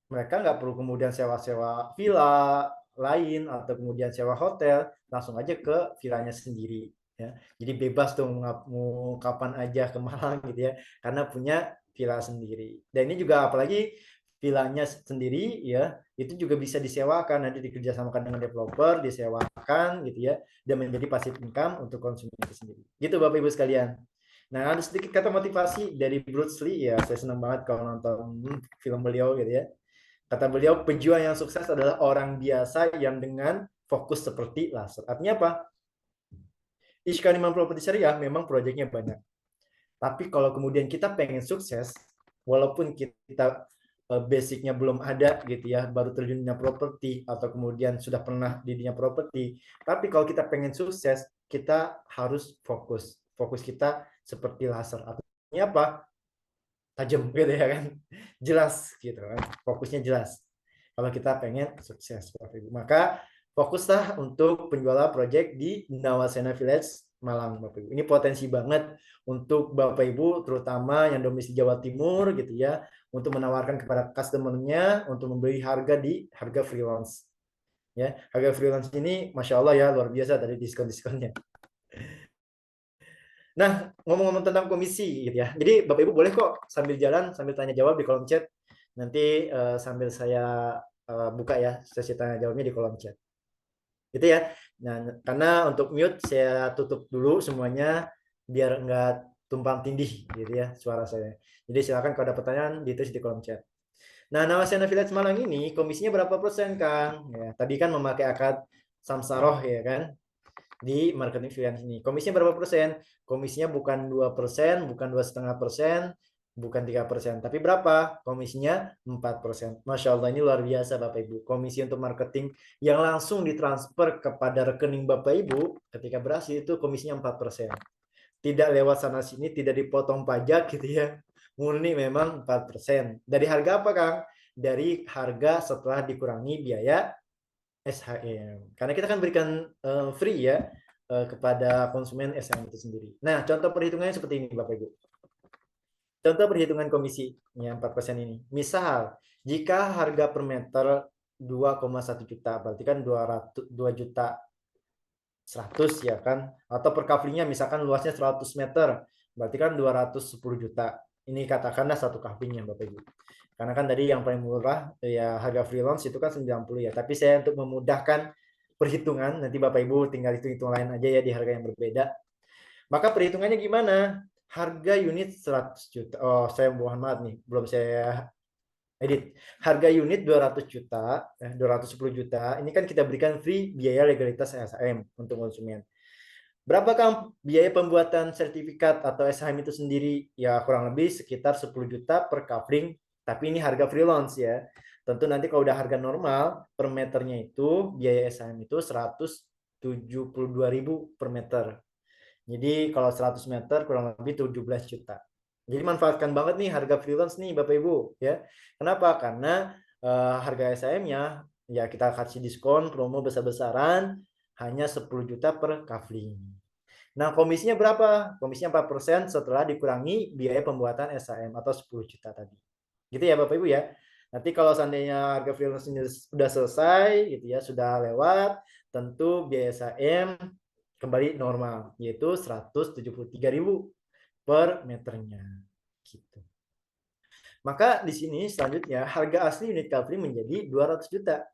mereka nggak perlu kemudian sewa-sewa villa lain atau kemudian sewa hotel, langsung aja ke villanya sendiri ya. Jadi bebas tuh mau kapan aja ke Malang gitu ya, karena punya villa sendiri. Dan ini juga apalagi villanya sendiri ya, itu juga bisa disewakan, nanti dikerjasamakan dengan developer, disewakan gitu ya, dan menjadi passive income untuk konsumen itu sendiri. Gitu Bapak Ibu sekalian. Nah, ada sedikit kata motivasi dari Bruce Lee ya, saya senang banget kalau nonton film beliau gitu ya. Kata beliau, pejuang yang sukses adalah orang biasa yang dengan fokus seperti laser. Artinya apa? Ishkariman Property Syariah memang proyeknya banyak. Tapi kalau kemudian kita pengen sukses, walaupun kita basicnya belum ada gitu ya, baru terjun di dunia properti atau kemudian sudah pernah di dunia properti, tapi kalau kita pengen sukses, kita harus fokus. Fokus kita seperti laser. Artinya apa? Tajam gitu ya kan, jelas gitu kan, fokusnya jelas. Kalau kita pengen sukses Bapak Ibu, maka fokuslah untuk penjualan proyek di Nawasena Village Malang Bapak Ibu. Ini potensi banget untuk Bapak Ibu terutama yang domisili Jawa Timur gitu ya, untuk menawarkan kepada customer-nya untuk membeli harga di harga freelance. Ya, harga freelance ini Masya Allah ya, luar biasa tadi diskon-diskonnya. Nah, ngomong-ngomong tentang komisi gitu ya. Jadi Bapak Ibu boleh kok sambil jalan, sambil tanya jawab di kolom chat. Nanti sambil saya buka ya sesi tanya jawabnya di kolom chat. Gitu ya. Nah, karena untuk mute saya tutup dulu semuanya biar enggak tumpang tindih gitu ya suara saya. Jadi silakan kalau ada pertanyaan ditulis di kolom chat. Nah, Nawasena Village Malang ini komisinya berapa persen, Kang? Ya, tadi kan memakai akad samsaroh ya kan? Di marketing freelance ini. Komisinya berapa persen? Komisinya bukan 2%, bukan 2,5%, bukan 3%, tapi berapa? Komisinya 4%. Masya Allah, ini luar biasa Bapak Ibu. Komisi untuk marketing yang langsung ditransfer kepada rekening Bapak Ibu ketika berhasil itu komisinya 4%. Tidak lewat sana sini, tidak dipotong pajak gitu ya. Murni memang 4%. Dari harga apa, Kang? Dari harga setelah dikurangi biaya SHM. Karena kita kan berikan free ya kepada konsumen SHM itu sendiri. Nah, contoh perhitungannya seperti ini Bapak Ibu. Contoh perhitungan komisi yang 4% ini. Misal, jika harga per meter 2,1 juta, berarti kan 2 juta 100 ya kan, atau per kaflingnya misalkan luasnya 100 meter, berarti kan 210 juta. Ini katakanlah satu kaflingnya Bapak Ibu. Karena kan tadi yang paling murah ya harga freelance itu kan 90 ya, tapi saya untuk memudahkan perhitungan, nanti Bapak Ibu tinggal hitung lain aja ya di harga yang berbeda. Maka perhitungannya gimana? Harga unit 100 juta. Oh, saya mohon maaf nih, belum saya edit. Harga unit 200 juta, 210 juta. Ini kan kita berikan free biaya legalitas SHM untuk konsumen. Berapa Kang biaya pembuatan sertifikat atau SHM itu sendiri? Ya kurang lebih sekitar 10 juta per kafling, tapi ini harga freelance ya. Tentu nanti kalau udah harga normal per meternya itu biaya SHM itu 172.000 per meter. Jadi kalau 100 meter kurang lebih 17 juta. Jadi manfaatkan banget nih harga freelance nih Bapak Ibu ya. Kenapa? Karena harga SHM-nya ya kita kasih diskon promo besar-besaran hanya 10 juta per kafling. Nah, komisinya berapa? Komisinya 4% setelah dikurangi biaya pembuatan SHM atau 10 juta tadi. Gitu ya Bapak Ibu ya. Nanti kalau seandainya harga freelance ini sudah selesai gitu ya, sudah lewat, tentu biaya SHM kembali normal yaitu 173.000 per meternya gitu. Maka di sini selanjutnya harga asli unit kafling menjadi 200 juta.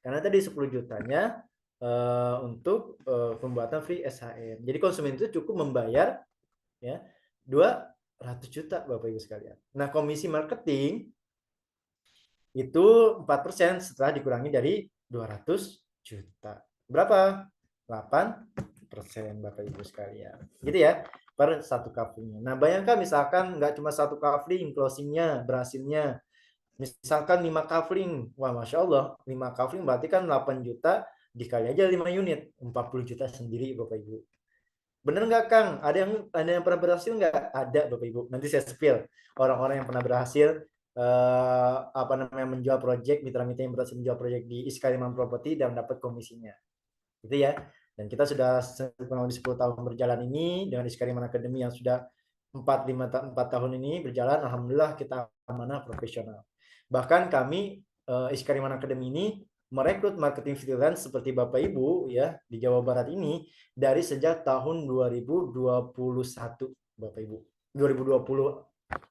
Karena tadi 10 jutanya untuk pembuatan free SHM. Jadi konsumen itu cukup membayar ya 200 juta Bapak Ibu sekalian. Nah, komisi marketing itu 4% setelah dikurangi dari 200 juta. Berapa? 8% Bapak Ibu sekalian. Gitu ya, per satu kaflingnya. Nah, bayangkan misalkan nggak cuma satu kafling closingnya, berhasilnya. Misalkan 5 kafling. Wah, Masya Allah, 5 kafling berarti kan 8 juta dikali aja 5 unit. 40 juta sendiri Bapak Ibu. Bener nggak Kang? Ada yang pernah berhasil nggak? Ada Bapak Ibu. Nanti saya spill orang-orang yang pernah berhasil menjual proyek, mitra-mitra yang berhasil menjual proyek di Iskariman Property dan dapat komisinya. Gitu ya. Dan kita sudah kurang lebih 10 tahun berjalan ini dengan Iskariman Academy yang sudah 4 tahun ini berjalan, alhamdulillah kita amanah profesional. Bahkan kami Iskariman Academy ini merekrut marketing freelance seperti Bapak Ibu ya di Jawa Barat ini dari sejak tahun 2021 Bapak Ibu. 2020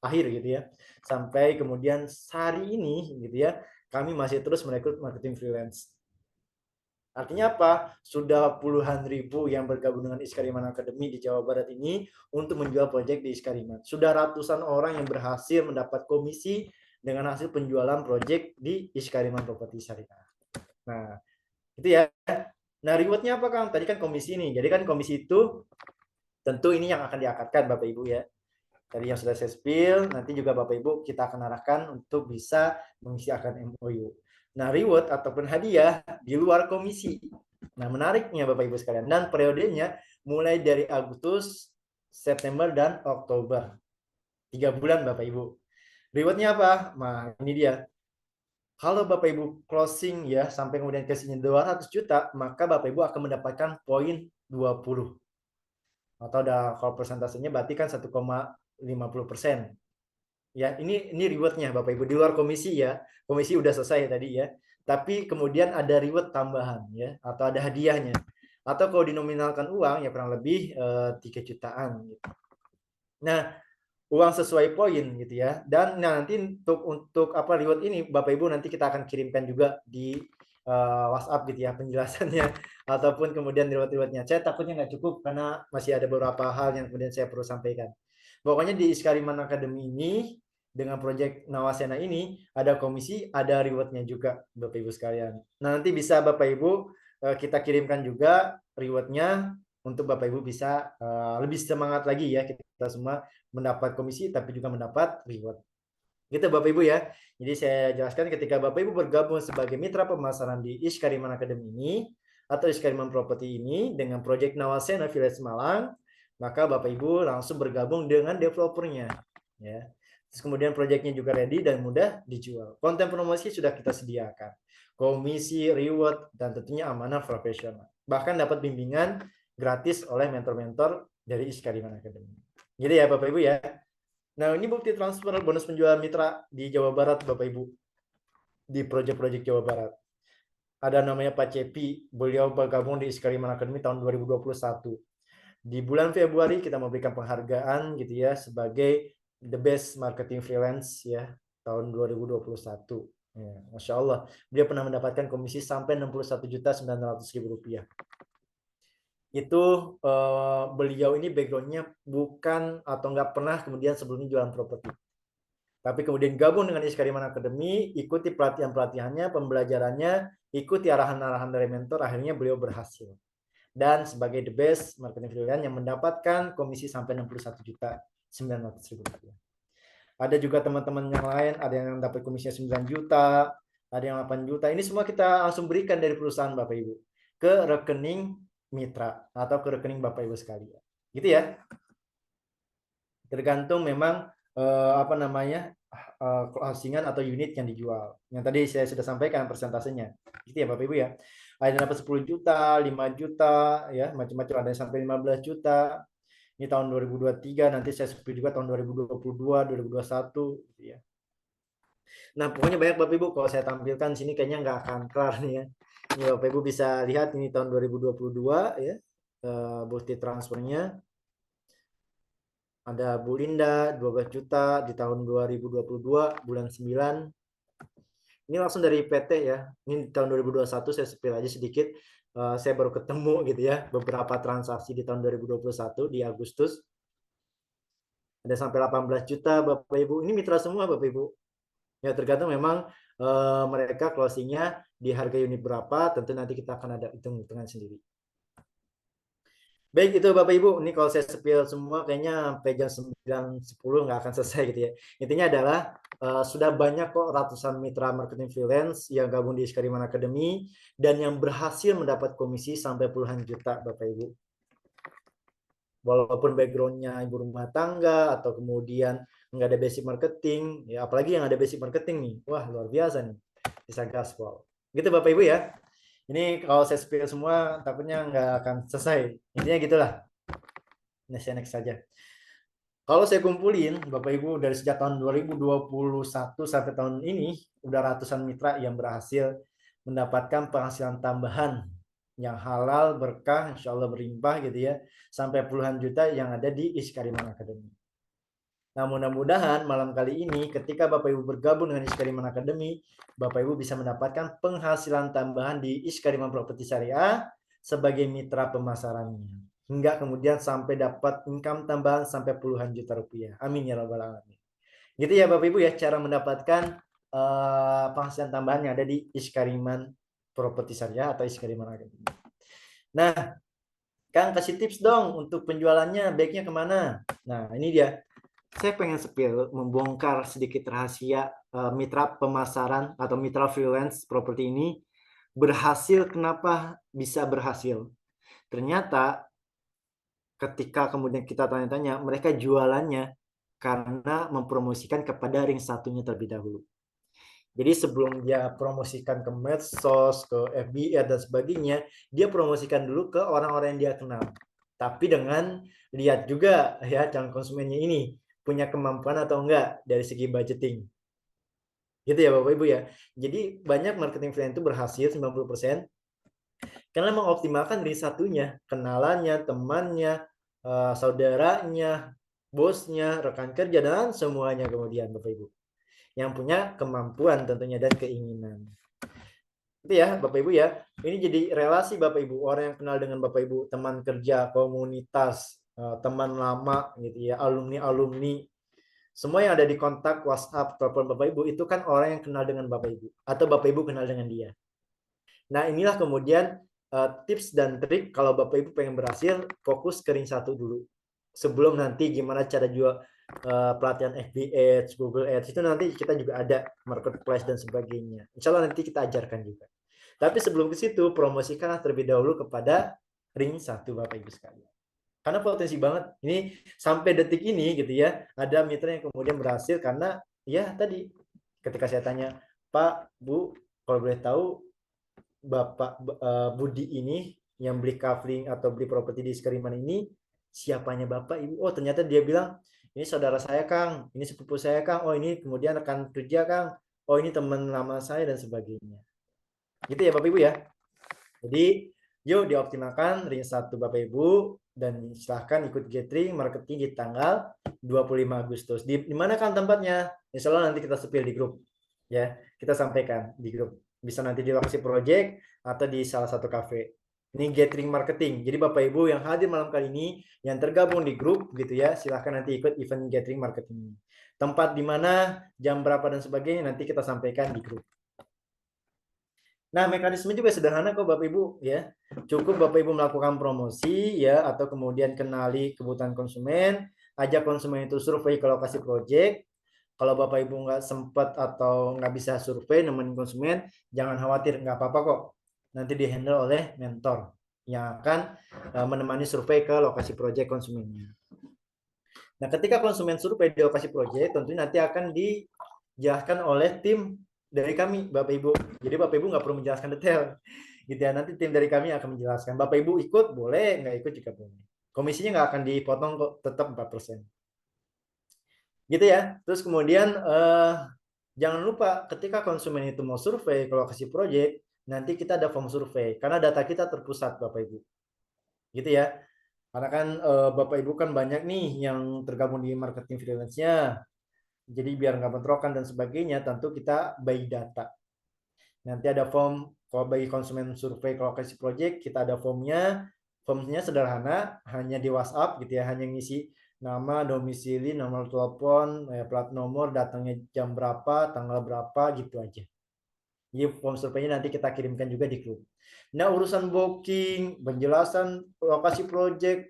akhir gitu ya. Sampai kemudian hari ini gitu ya, kami masih terus merekrut marketing freelance. Artinya apa? Sudah puluhan ribu yang bergabung dengan Iskariman Academy di Jawa Barat ini untuk menjual proyek di Iskariman. Sudah ratusan orang yang berhasil mendapat komisi dengan hasil penjualan proyek di Iskariman Properti Syariah. Nah, itu ya. Nah, rewardnya apa Kang? Tadi kan komisi nih. Jadi kan komisi itu tentu ini yang akan diakadkan Bapak Ibu ya. Tadi yang sudah saya spill, nanti juga Bapak Ibu kita akan arahkan untuk bisa mengisi akad MOU. Nah, reward ataupun hadiah di luar komisi. Nah, menariknya Bapak Ibu sekalian, dan periodenya mulai dari Agustus, September, dan Oktober. 3 bulan Bapak Ibu. Rewardnya apa? Nah, ini dia. Kalau Bapak Ibu closing ya, sampai kemudian kasihnya 200 juta, maka Bapak Ibu akan mendapatkan poin 20. Atau kalau persentasenya berarti kan 1,50%. Ya, ini rewardnya Bapak Ibu di luar komisi ya. Komisi udah selesai tadi ya. Tapi kemudian ada reward tambahan ya, atau ada hadiahnya. Atau kalau dinominalkan uang ya kurang lebih 3 jutaan gitu. Nah, uang sesuai poin gitu ya. Dan nanti untuk apa reward ini Bapak Ibu nanti kita akan kirimkan juga di WhatsApp gitu ya penjelasannya ataupun kemudian reward-rewardnya. Saya takutnya nggak cukup karena masih ada beberapa hal yang kemudian saya perlu sampaikan. Pokoknya di Iskariman Academy ini dengan proyek Nawasena ini ada komisi, ada rewardnya juga Bapak Ibu sekalian. Nah, nanti bisa Bapak Ibu kita kirimkan juga rewardnya untuk Bapak Ibu bisa lebih semangat lagi ya kita semua mendapat komisi tapi juga mendapat reward. Gitu Bapak Ibu ya. Jadi saya jelaskan ketika Bapak Ibu bergabung sebagai mitra pemasaran di Iskariman Academy ini atau Iskariman Property ini dengan proyek Nawasena Village Malang, maka Bapak Ibu langsung bergabung dengan developernya ya. Terus kemudian proyeknya juga ready dan mudah dijual. Konten promosi sudah kita sediakan. Komisi, reward, dan tentunya amanah profesional. Bahkan dapat bimbingan gratis oleh mentor-mentor dari Iskariman Academy. Jadi ya Bapak Ibu ya. Nah, ini bukti transfer bonus penjualan mitra di Jawa Barat Bapak Ibu. Di proyek-proyek Jawa Barat. Ada namanya Pak Cepi, beliau bergabung di Iskariman Academy tahun 2021. Di bulan Februari kita memberikan penghargaan gitu ya sebagai the best marketing freelance ya tahun 2021. Ya, Masya Allah, dia pernah mendapatkan komisi sampai Rp61.900.000. Itu beliau ini backgroundnya bukan atau nggak pernah kemudian sebelumnya jualan properti. Tapi kemudian gabung dengan Iskariman Academy, ikuti pelatihan-pelatihannya, pembelajarannya, ikuti arahan-arahan dari mentor, akhirnya beliau berhasil. Dan sebagai the best marketing freelance yang mendapatkan komisi sampai Rp61.900.000. Ada juga teman-teman yang lain, ada yang dapat komisinya 9 juta, ada yang 8 juta. Ini semua kita langsung berikan dari perusahaan Bapak Ibu ke rekening mitra atau ke rekening Bapak Ibu sekalian. Gitu ya. Tergantung memang closingan atau unit yang dijual. Yang tadi saya sudah sampaikan persentasenya. Gitu ya Bapak Ibu ya. Ada yang dapat 10 juta, 5 juta, ya macam-macam, ada yang sampai 15 juta. Ini tahun 2023, nanti saya spill juga tahun 2022, 2021, gitu ya. Nah, pokoknya banyak Bapak Ibu, kalau saya tampilkan sini kayaknya nggak akan kelar nih ya. Ini Bapak Ibu bisa lihat ini tahun 2022 ya, bukti transfernya. Ada Bu Linda 12 juta di tahun 2022 bulan 9. Ini langsung dari PT ya. Ini di tahun 2021 saya spill aja sedikit. Saya baru ketemu gitu ya beberapa transaksi di tahun 2021 di Agustus. Ada sampai 18 juta Bapak Ibu. Ini mitra semua Bapak Ibu. Ya tergantung memang mereka closingnya di harga unit berapa. Tentu nanti kita akan ada hitung-hitungan sendiri. Baik, itu Bapak Ibu. Ini kalau saya spill semua kayaknya sampai jam 9.10 nggak akan selesai gitu ya. Intinya adalah sudah banyak kok ratusan mitra marketing freelance yang gabung di Iskariman Academy dan yang berhasil mendapat komisi sampai puluhan juta Bapak Ibu. Walaupun backgroundnya ibu rumah tangga atau kemudian nggak ada basic marketing, ya apalagi yang ada basic marketing nih, wah luar biasa nih, bisa gaspol. Gitu Bapak Ibu ya. Ini kalau saya spill semua takutnya nggak akan selesai. Intinya gitulah. Next saja. Kalau saya kumpulin, Bapak Ibu, dari sejak tahun 2021 sampai tahun ini, udah ratusan mitra yang berhasil mendapatkan penghasilan tambahan yang halal, berkah, insya Allah berlimpah gitu ya, sampai puluhan juta yang ada di Iskariman Academy. Nah, mudah-mudahan malam kali ini ketika Bapak Ibu bergabung dengan Iskariman Academy, Bapak Ibu bisa mendapatkan penghasilan tambahan di Iskariman Properti Syariah sebagai mitra pemasarannya. Hingga kemudian sampai dapat income tambahan sampai puluhan juta rupiah. Amin ya rabbal alamin. Gitu ya Bapak Ibu ya, cara mendapatkan penghasilan tambahan yang ada di Iskariman Properti Syariah atau Iskariman Academy. Nah, Kang kasih tips dong untuk penjualannya, baiknya kemana? Nah, ini dia. Saya pengen spill, membongkar sedikit rahasia mitra pemasaran atau mitra freelance properti ini berhasil. Kenapa bisa berhasil? Ternyata ketika kemudian kita tanya-tanya, mereka jualannya karena mempromosikan kepada ring satunya terlebih dahulu. Jadi sebelum dia promosikan ke medsos, ke FB dan sebagainya, dia promosikan dulu ke orang-orang yang dia kenal. Tapi dengan lihat juga ya calon konsumennya ini punya kemampuan atau enggak dari segi budgeting. Gitu ya Bapak Ibu ya. Jadi banyak marketing freelance itu berhasil 90% karena mengoptimalkan ring satunya, kenalannya, temannya, saudaranya, bosnya, rekan kerja dan semuanya kemudian Bapak Ibu. Yang punya kemampuan tentunya dan keinginan. Itu ya Bapak Ibu ya. Ini jadi relasi Bapak Ibu, orang yang kenal dengan Bapak Ibu, teman kerja, komunitas, teman lama gitu ya, alumni-alumni. Semua yang ada di kontak WhatsApp, telepon Bapak Ibu itu kan orang yang kenal dengan Bapak Ibu atau Bapak Ibu kenal dengan dia. Nah, inilah kemudian tips dan trik kalau Bapak Ibu pengen berhasil, fokus ke ring satu dulu. Sebelum nanti gimana cara jual pelatihan FB Ads, Google Ads, itu nanti kita juga ada marketplace dan sebagainya. Insya Allah nanti kita ajarkan juga. Tapi sebelum ke situ, promosikanlah terlebih dahulu kepada ring satu Bapak Ibu sekalian. Karena potensi banget. Ini sampai detik ini gitu ya, ada mitra yang kemudian berhasil karena ya tadi ketika saya tanya, Pak, Bu, kalau boleh tahu Bapak Budi ini yang beli kafling atau beli properti di Iskariman ini siapanya Bapak Ibu? Oh, ternyata dia bilang, ini saudara saya Kang, ini sepupu saya Kang, oh ini kemudian rekan kerja Kang, oh ini teman lama saya dan sebagainya. Gitu ya Bapak Ibu ya. Jadi yuk dioptimalkan ring 1 Bapak Ibu dan silahkan ikut gathering marketing di tanggal 25 Agustus. Di mana kan tempatnya? Insya Allah nanti kita sepil di grup. Ya, kita sampaikan di grup. Bisa nanti di lokasi project atau di salah satu cafe. Ini gathering marketing. Jadi Bapak Ibu yang hadir malam kali ini, yang tergabung di grup gitu ya, silahkan nanti ikut event gathering marketing. Tempat di mana, jam berapa dan sebagainya nanti kita sampaikan di grup. Nah, mekanisme juga sederhana kok Bapak Ibu ya. Cukup Bapak Ibu melakukan promosi ya atau kemudian kenali kebutuhan konsumen, ajak konsumen itu survei ke lokasi project. Kalau Bapak Ibu nggak sempat atau nggak bisa survei nemenin konsumen, jangan khawatir, nggak apa-apa kok. Nanti dihandle oleh mentor yang akan menemani survei ke lokasi project konsumennya. Nah, ketika konsumen survei di lokasi project, tentunya nanti akan dijelaskan oleh tim dari kami, Bapak Ibu. Jadi Bapak Ibu nggak perlu menjelaskan detail. Gitu ya, nanti tim dari kami akan menjelaskan. Bapak Ibu ikut, boleh, nggak ikut juga boleh. Komisinya nggak akan dipotong kok, tetap 4%. Gitu ya. Terus kemudian jangan lupa ketika konsumen itu mau survei ke lokasi project, nanti kita ada form survei. Karena data kita terpusat, Bapak Ibu. Gitu ya. Karena kan Bapak Ibu kan banyak nih yang tergabung di marketing freelance-nya. Jadi biar nggak bentrokan dan sebagainya, tentu kita by data. Nanti ada form kalau bagi konsumen survei ke lokasi project, kita ada formnya. Formnya sederhana, hanya di WhatsApp gitu ya, hanya ngisi nama, domisili, nomor telepon, plat nomor, datangnya jam berapa, tanggal berapa, gitu aja. Jadi form surveinya nanti kita kirimkan juga di grup. Nah, urusan booking, penjelasan lokasi project,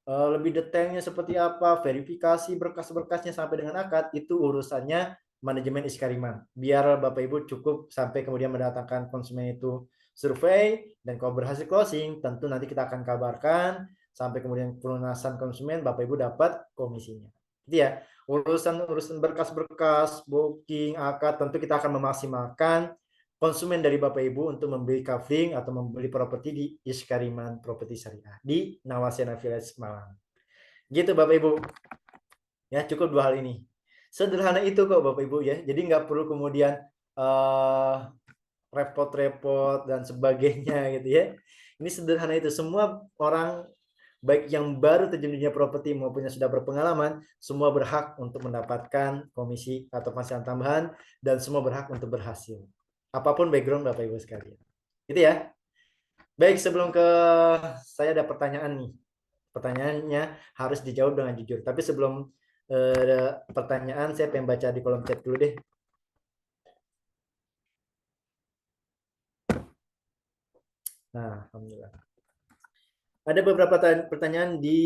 lebih detailnya seperti apa, verifikasi berkas-berkasnya sampai dengan akad, itu urusannya manajemen Iskariman. Biar Bapak Ibu cukup sampai kemudian mendatangkan konsumen itu survei, dan kalau berhasil closing, tentu nanti kita akan kabarkan, sampai kemudian pelunasan konsumen, Bapak Ibu dapat komisinya. Itu ya, urusan berkas-berkas, booking, akad, tentu kita akan memaksimalkan konsumen dari Bapak Ibu untuk membeli kafling atau membeli properti di Iskariman Properti Syariah di Nawasena Village Malang. Gitu Bapak Ibu. Ya, cukup 2 hal ini. Sederhana itu kok Bapak Ibu ya. Jadi nggak perlu kemudian repot-repot dan sebagainya gitu ya. Ini sederhana itu. Semua orang baik yang baru terjun di dunia properti maupun yang sudah berpengalaman, semua berhak untuk mendapatkan komisi atau penghasilan tambahan dan semua berhak untuk berhasil. Apapun background Bapak Ibu sekalian. Gitu ya. Baik, sebelum ke saya ada pertanyaan nih. Pertanyaannya harus dijawab dengan jujur. Tapi sebelum pertanyaan, saya pengen baca di kolom chat dulu deh. Nah, alhamdulillah. Ada beberapa pertanyaan di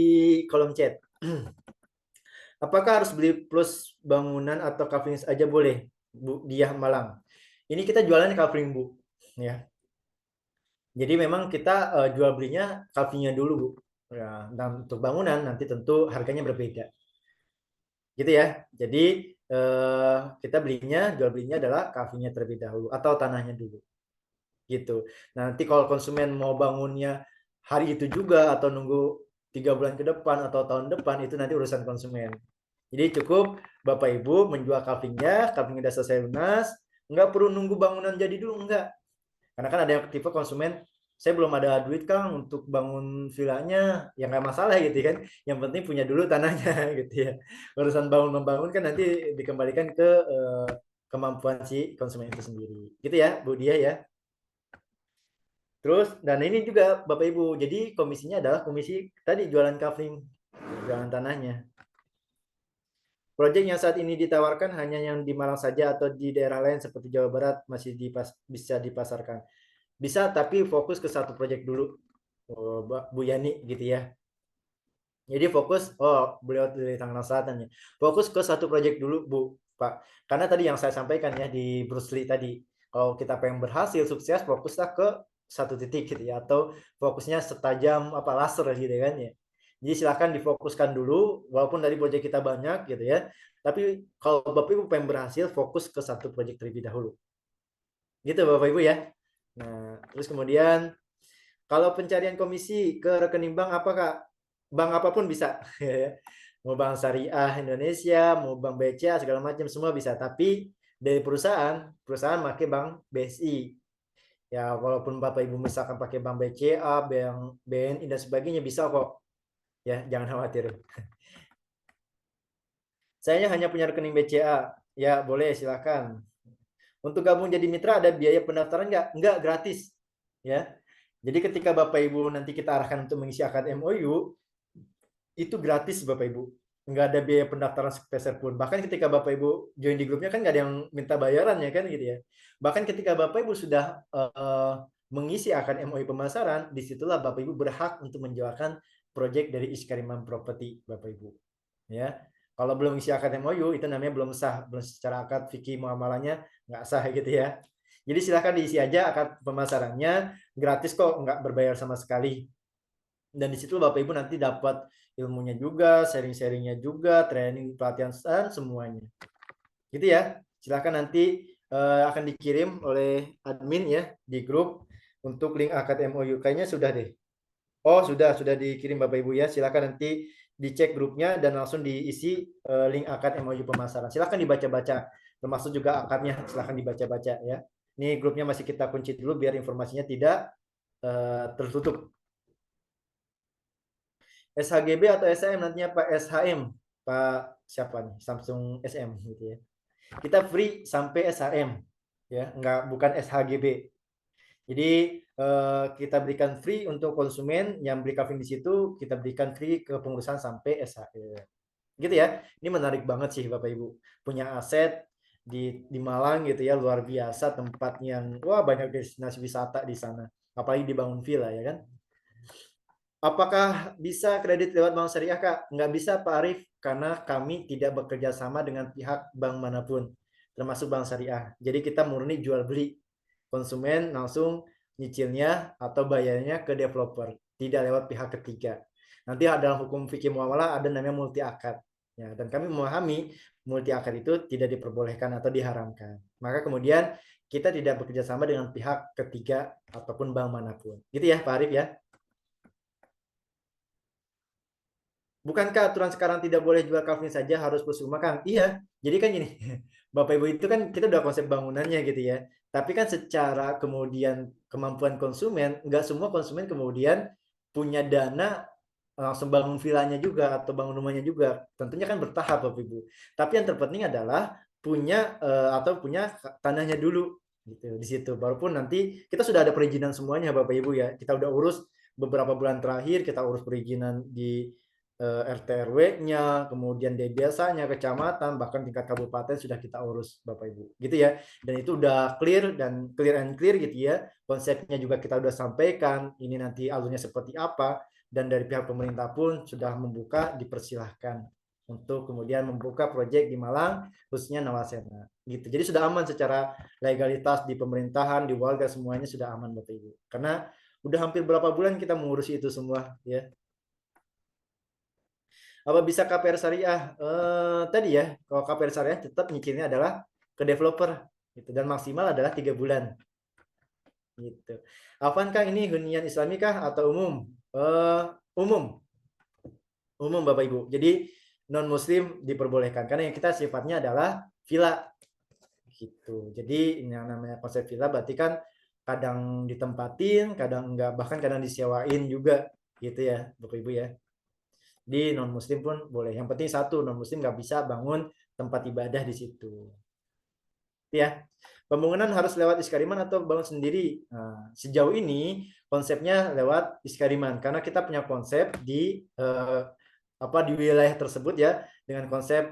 kolom chat. Apakah harus beli plus bangunan atau covering aja boleh, Bu Diah Malang? Ini kita jualan covering, Bu. Ya. Jadi memang kita jual belinya coveringnya dulu, Bu. Ya, dan untuk bangunan nanti tentu harganya berbeda. Gitu ya. Jadi kita jual belinya adalah coveringnya terlebih dahulu atau tanahnya dulu. Gitu. Nanti kalau konsumen mau bangunnya hari itu juga atau nunggu 3 bulan ke depan atau tahun depan, itu nanti urusan konsumen. Jadi cukup Bapak Ibu menjual coveringnya udah selesai lunas, nggak perlu nunggu bangunan jadi dulu, enggak. Karena kan ada yang tipe konsumen, saya belum ada duit Kang untuk bangun villanya, ya nggak masalah gitu kan. Yang penting punya dulu tanahnya gitu ya. Urusan bangun-membangun kan nanti dikembalikan ke kemampuan si konsumen itu sendiri. Gitu ya, Bu Dia ya. Terus, dan ini juga Bapak Ibu, jadi komisinya adalah komisi tadi jualan covering, jualan tanahnya. Proyek yang saat ini ditawarkan hanya yang di Malang saja atau di daerah lain seperti Jawa Barat masih bisa dipasarkan. Bisa, tapi fokus ke satu proyek dulu, Bu Yani gitu ya. Jadi fokus, beliau dari Tangerang Selatan ya. Fokus ke satu proyek dulu, Bu, Pak. Karena tadi yang saya sampaikan ya di Bruce Lee tadi, kalau kita pengen berhasil sukses, fokuslah ke satu titik gitu ya, atau fokusnya setajam apa laser gitu kan ya. Jadi silahkan difokuskan dulu, walaupun dari proyek kita banyak gitu ya. Tapi kalau Bapak Ibu pengen berhasil, fokus ke satu proyek terlebih dahulu. Gitu Bapak Ibu ya. Nah, terus kemudian kalau pencarian komisi ke rekening bank apa Kak? Bank apapun bisa. Mau bank syariah Indonesia, mau bank BCA segala macam semua bisa. Tapi dari perusahaan pakai bank BSI. Ya, walaupun Bapak Ibu misalkan pakai bank BCA, bank BNI dan sebagainya bisa kok. Ya, jangan khawatir. Saya hanya punya rekening BCA. Ya, boleh silakan. Untuk gabung jadi mitra ada biaya pendaftaran nggak? Nggak, gratis. Ya. Jadi ketika Bapak Ibu nanti kita arahkan untuk mengisi akad MOU, itu gratis Bapak Ibu. Nggak ada biaya pendaftaran sepeser pun. Bahkan ketika Bapak Ibu join di grupnya kan nggak ada yang minta bayaran ya kan gitu ya. Bahkan ketika Bapak Ibu sudah mengisi akad MOU pemasaran, disitulah Bapak Ibu berhak untuk menjualkan proyek dari Iskariman Property Bapak Ibu. Ya. Kalau belum isi akad MOU itu namanya belum sah, belum secara akad fikih muamalahnya nggak sah gitu ya. Jadi silahkan diisi aja akad pemasarannya, gratis kok, nggak berbayar sama sekali. Dan di situ Bapak Ibu nanti dapat ilmunya juga, sharing-sharingnya juga, training, pelatihan, semuanya. Gitu ya. Silahkan nanti akan dikirim oleh admin ya di grup untuk link akad MOU. Kayaknya sudah deh. Oh, sudah dikirim Bapak Ibu ya. Silahkan nanti dicek grupnya dan langsung diisi link akad MOU pemasaran. Silahkan dibaca-baca. Termasuk juga akadnya, silahkan dibaca-baca ya. Ini grupnya masih kita kunci dulu biar informasinya tidak tertutup. SHGB atau SHM nantinya Pak SHM, Pak siapa nih? Samsung SM gitu ya. Kita free sampai SHM ya, bukan SHGB. Jadi kita berikan free untuk konsumen yang beli kafling di situ, kita berikan free ke pengurusan sampai SHM. Gitu ya. Ini menarik banget sih Bapak Ibu. Punya aset di Malang gitu ya, luar biasa, tempat yang banyak destinasi wisata di sana. Apalagi dibangun villa ya kan. Apakah bisa kredit lewat bank syariah, Kak? Nggak bisa, Pak Arif, karena kami tidak bekerja sama dengan pihak bank manapun, termasuk bank syariah. Jadi kita murni jual beli. Konsumen langsung nyicilnya atau bayarnya ke developer, tidak lewat pihak ketiga. Nanti dalam hukum fikih muamalah ada namanya multi akad. Ya, dan kami memahami multi akad itu tidak diperbolehkan atau diharamkan. Maka kemudian kita tidak bekerja sama dengan pihak ketiga ataupun bank manapun. Gitu ya, Pak Arif ya. bukankah aturan sekarang tidak boleh jual kafling saja, harus plus rumah, Kang? Iya, jadi kan gini, Bapak Ibu itu kan kita udah konsep bangunannya gitu ya. Tapi kan secara kemudian kemampuan konsumen, nggak semua konsumen kemudian punya dana langsung bangun vilanya juga atau bangun rumahnya juga. Tentunya kan bertahap Bapak Ibu. Tapi yang terpenting adalah punya punya tanahnya dulu gitu di situ. Walaupun nanti kita sudah ada perizinan semuanya Bapak Ibu ya. Kita udah urus beberapa bulan terakhir, kita urus perizinan di RT RW-nya, kemudian desanya, kecamatan, bahkan tingkat kabupaten sudah kita urus Bapak Ibu. Gitu ya. Dan itu udah clear dan clear and clear gitu ya. Konsepnya juga kita udah sampaikan, ini nanti alurnya seperti apa, dan dari pihak pemerintah pun sudah membuka, dipersilahkan untuk kemudian membuka proyek di Malang, khususnya Nawasena. Gitu. Jadi sudah aman secara legalitas di pemerintahan, di warga semuanya sudah aman Bapak Ibu. Karena udah hampir berapa bulan kita mengurusi itu semua ya. Apa bisa KPR syariah? Tadi ya, kalau KPR syariah tetap nyicilnya adalah ke developer gitu, dan maksimal adalah 3 bulan. Gitu. Afwan Kang, ini hunian Islami kah atau umum? Umum. Umum Bapak Ibu. Jadi non muslim diperbolehkan karena yang kita sifatnya adalah villa. Gitu. Jadi yang namanya konsep villa berarti kan kadang ditempatin, kadang enggak, bahkan kadang disewain juga gitu ya, Bapak Ibu ya. Di non muslim pun boleh. Yang penting satu, non muslim nggak bisa bangun tempat ibadah di situ. Ya, pembangunan harus lewat iskariman atau bangun sendiri. Nah, sejauh ini konsepnya lewat iskariman karena kita punya konsep di di wilayah tersebut ya dengan konsep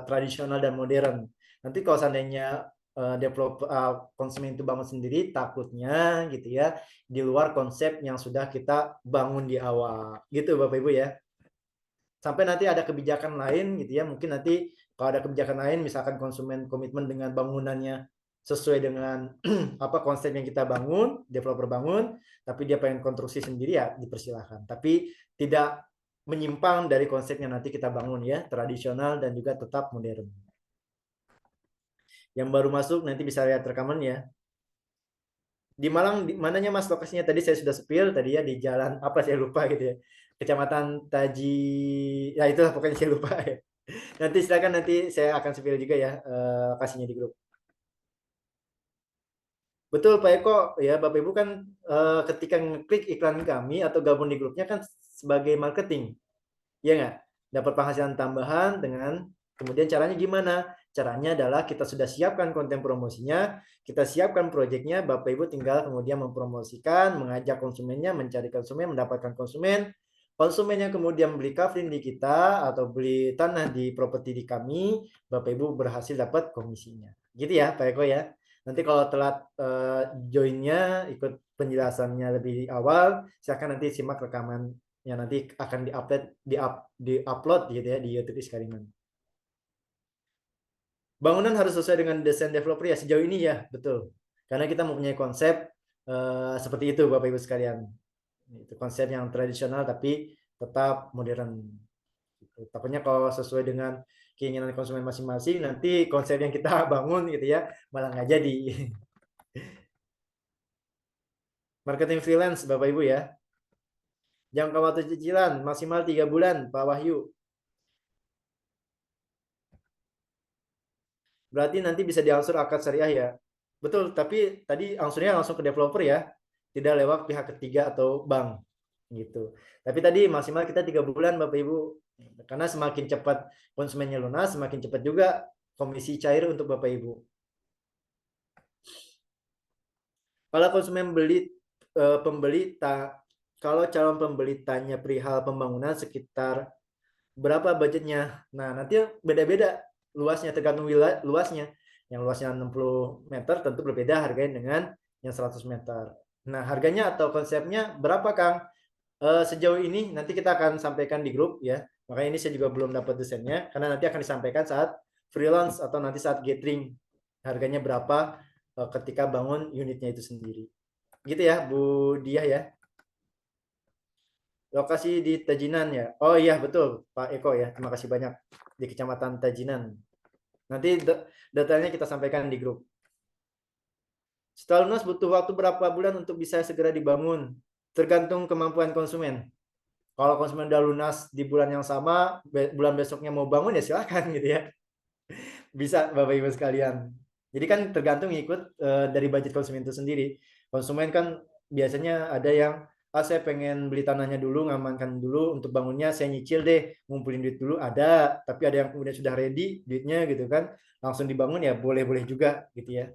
tradisional dan modern. Nanti kalau seandainya konsumen itu bangun sendiri, takutnya gitu ya di luar konsep yang sudah kita bangun di awal. Gitu Bapak Ibu ya. Sampai nanti ada kebijakan lain gitu ya, mungkin nanti kalau ada kebijakan lain misalkan konsumen komitmen dengan bangunannya sesuai dengan konsep yang kita bangun, developer bangun, tapi dia pengen konstruksi sendiri ya dipersilahkan, tapi tidak menyimpang dari konsep yang nanti kita bangun ya, tradisional dan juga tetap modern. Yang baru masuk nanti bisa lihat rekaman ya. Di Malang, di mananya Mas lokasinya? Tadi saya sudah spill tadi ya, di jalan apa saya lupa gitu ya. Kecamatan Taji, ya itulah pokoknya saya lupa ya. Nanti silakan, nanti saya akan spill juga ya lokasinya di grup. Betul Pak Eko ya, Bapak Ibu kan ketika ngeklik iklan kami atau gabung di grupnya kan sebagai marketing, ya nggak? Dapat penghasilan tambahan dengan kemudian caranya gimana? Caranya adalah kita sudah siapkan konten promosinya, kita siapkan proyeknya, Bapak Ibu tinggal kemudian mempromosikan, mengajak konsumennya, mencari konsumen, mendapatkan konsumen. Konsumen yang kemudian beli kafling di kita atau beli tanah di properti di kami, Bapak Ibu berhasil dapat komisinya. Gitu ya Pak Eko ya. Nanti kalau telat joinnya, ikut penjelasannya lebih awal, silakan nanti simak rekaman yang nanti akan di-upload gitu ya di YouTube Iskariman. Bangunan harus sesuai dengan desain developer ya sejauh ini ya, betul. Karena kita mempunyai konsep seperti itu Bapak Ibu sekalian. Itu konsep yang tradisional tapi tetap modern. Takutnya kalau sesuai dengan keinginan konsumen masing-masing, nanti konsep yang kita bangun gitu ya malah nggak jadi. Marketing freelance Bapak Ibu ya. Jangka waktu cicilan maksimal 3 bulan Pak Wahyu. Berarti nanti bisa diangsur akad syariah ya. Betul, tapi tadi angsurnya langsung ke developer ya. Tidak lewat pihak ketiga atau bank gitu. Tapi tadi maksimal kita 3 bulan Bapak Ibu. Karena semakin cepat konsumennya lunas, semakin cepat juga komisi cair untuk Bapak Ibu. Kalau konsumen kalau calon pembeli tanya perihal pembangunan sekitar berapa budgetnya. Nah, nanti beda-beda luasnya tergantung luasnya. Yang luasnya 60 meter tentu berbeda harganya dengan yang 100 meter. Nah, harganya atau konsepnya berapa, Kang? Sejauh ini nanti kita akan sampaikan di grup ya. Makanya ini saya juga belum dapat desainnya karena nanti akan disampaikan saat freelance atau nanti saat gathering. Harganya berapa ketika bangun unitnya itu sendiri. Gitu ya, Bu Diah ya. Lokasi di Tajinan ya. Oh iya betul, Pak Eko ya. Terima kasih banyak di Kecamatan Tajinan. Nanti datanya kita sampaikan di grup. Setelah lunas butuh waktu berapa bulan untuk bisa segera dibangun? Tergantung kemampuan konsumen. Kalau konsumen udah lunas di bulan yang sama, bulan besoknya mau bangun ya silakan gitu ya. Bisa Bapak Ibu sekalian. Jadi kan tergantung ikut dari budget konsumen itu sendiri. Konsumen kan biasanya ada yang saya pengen beli tanahnya dulu, ngamankan dulu untuk bangunnya, saya nyicil deh, ngumpulin duit dulu ada, tapi ada yang kemudian sudah ready duitnya gitu kan, langsung dibangun ya boleh-boleh juga gitu ya.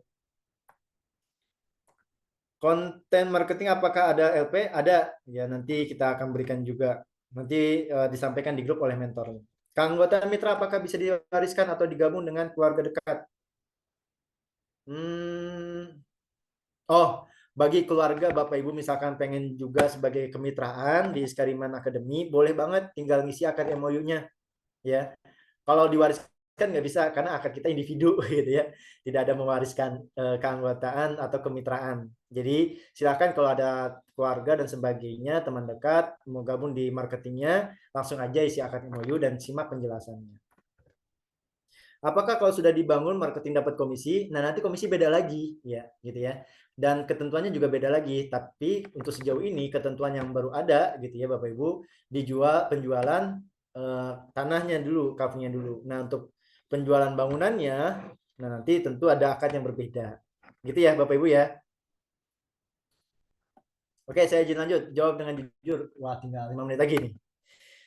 Konten marketing apakah ada LP? Ada. Ya nanti kita akan berikan juga. Nanti disampaikan di grup oleh mentor. Anggota mitra apakah bisa diwariskan atau digabung dengan keluarga dekat? Oh, bagi keluarga Bapak Ibu misalkan pengen juga sebagai kemitraan di Iskariman Academy, boleh banget tinggal ngisi akad MOU-nya ya. Kalau diwariskan nggak bisa karena akad kita individu gitu ya, tidak ada mewariskan keanggotaan atau kemitraan. Jadi silakan kalau ada keluarga dan sebagainya, teman dekat mau gabung di marketingnya, langsung aja isi akad MOU dan simak penjelasannya. Apakah kalau sudah dibangun marketing dapat komisi? Nah, nanti komisi beda lagi ya, gitu ya. Dan ketentuannya juga beda lagi, tapi untuk sejauh ini ketentuan yang baru ada gitu ya Bapak Ibu, penjualan tanahnya dulu, kafenya dulu. Nah, untuk penjualan bangunannya, nah nanti tentu ada akad yang berbeda. Gitu ya Bapak Ibu ya. Oke, saya izin lanjut. Jawab dengan jujur. Wah, tinggal 5 menit lagi nih.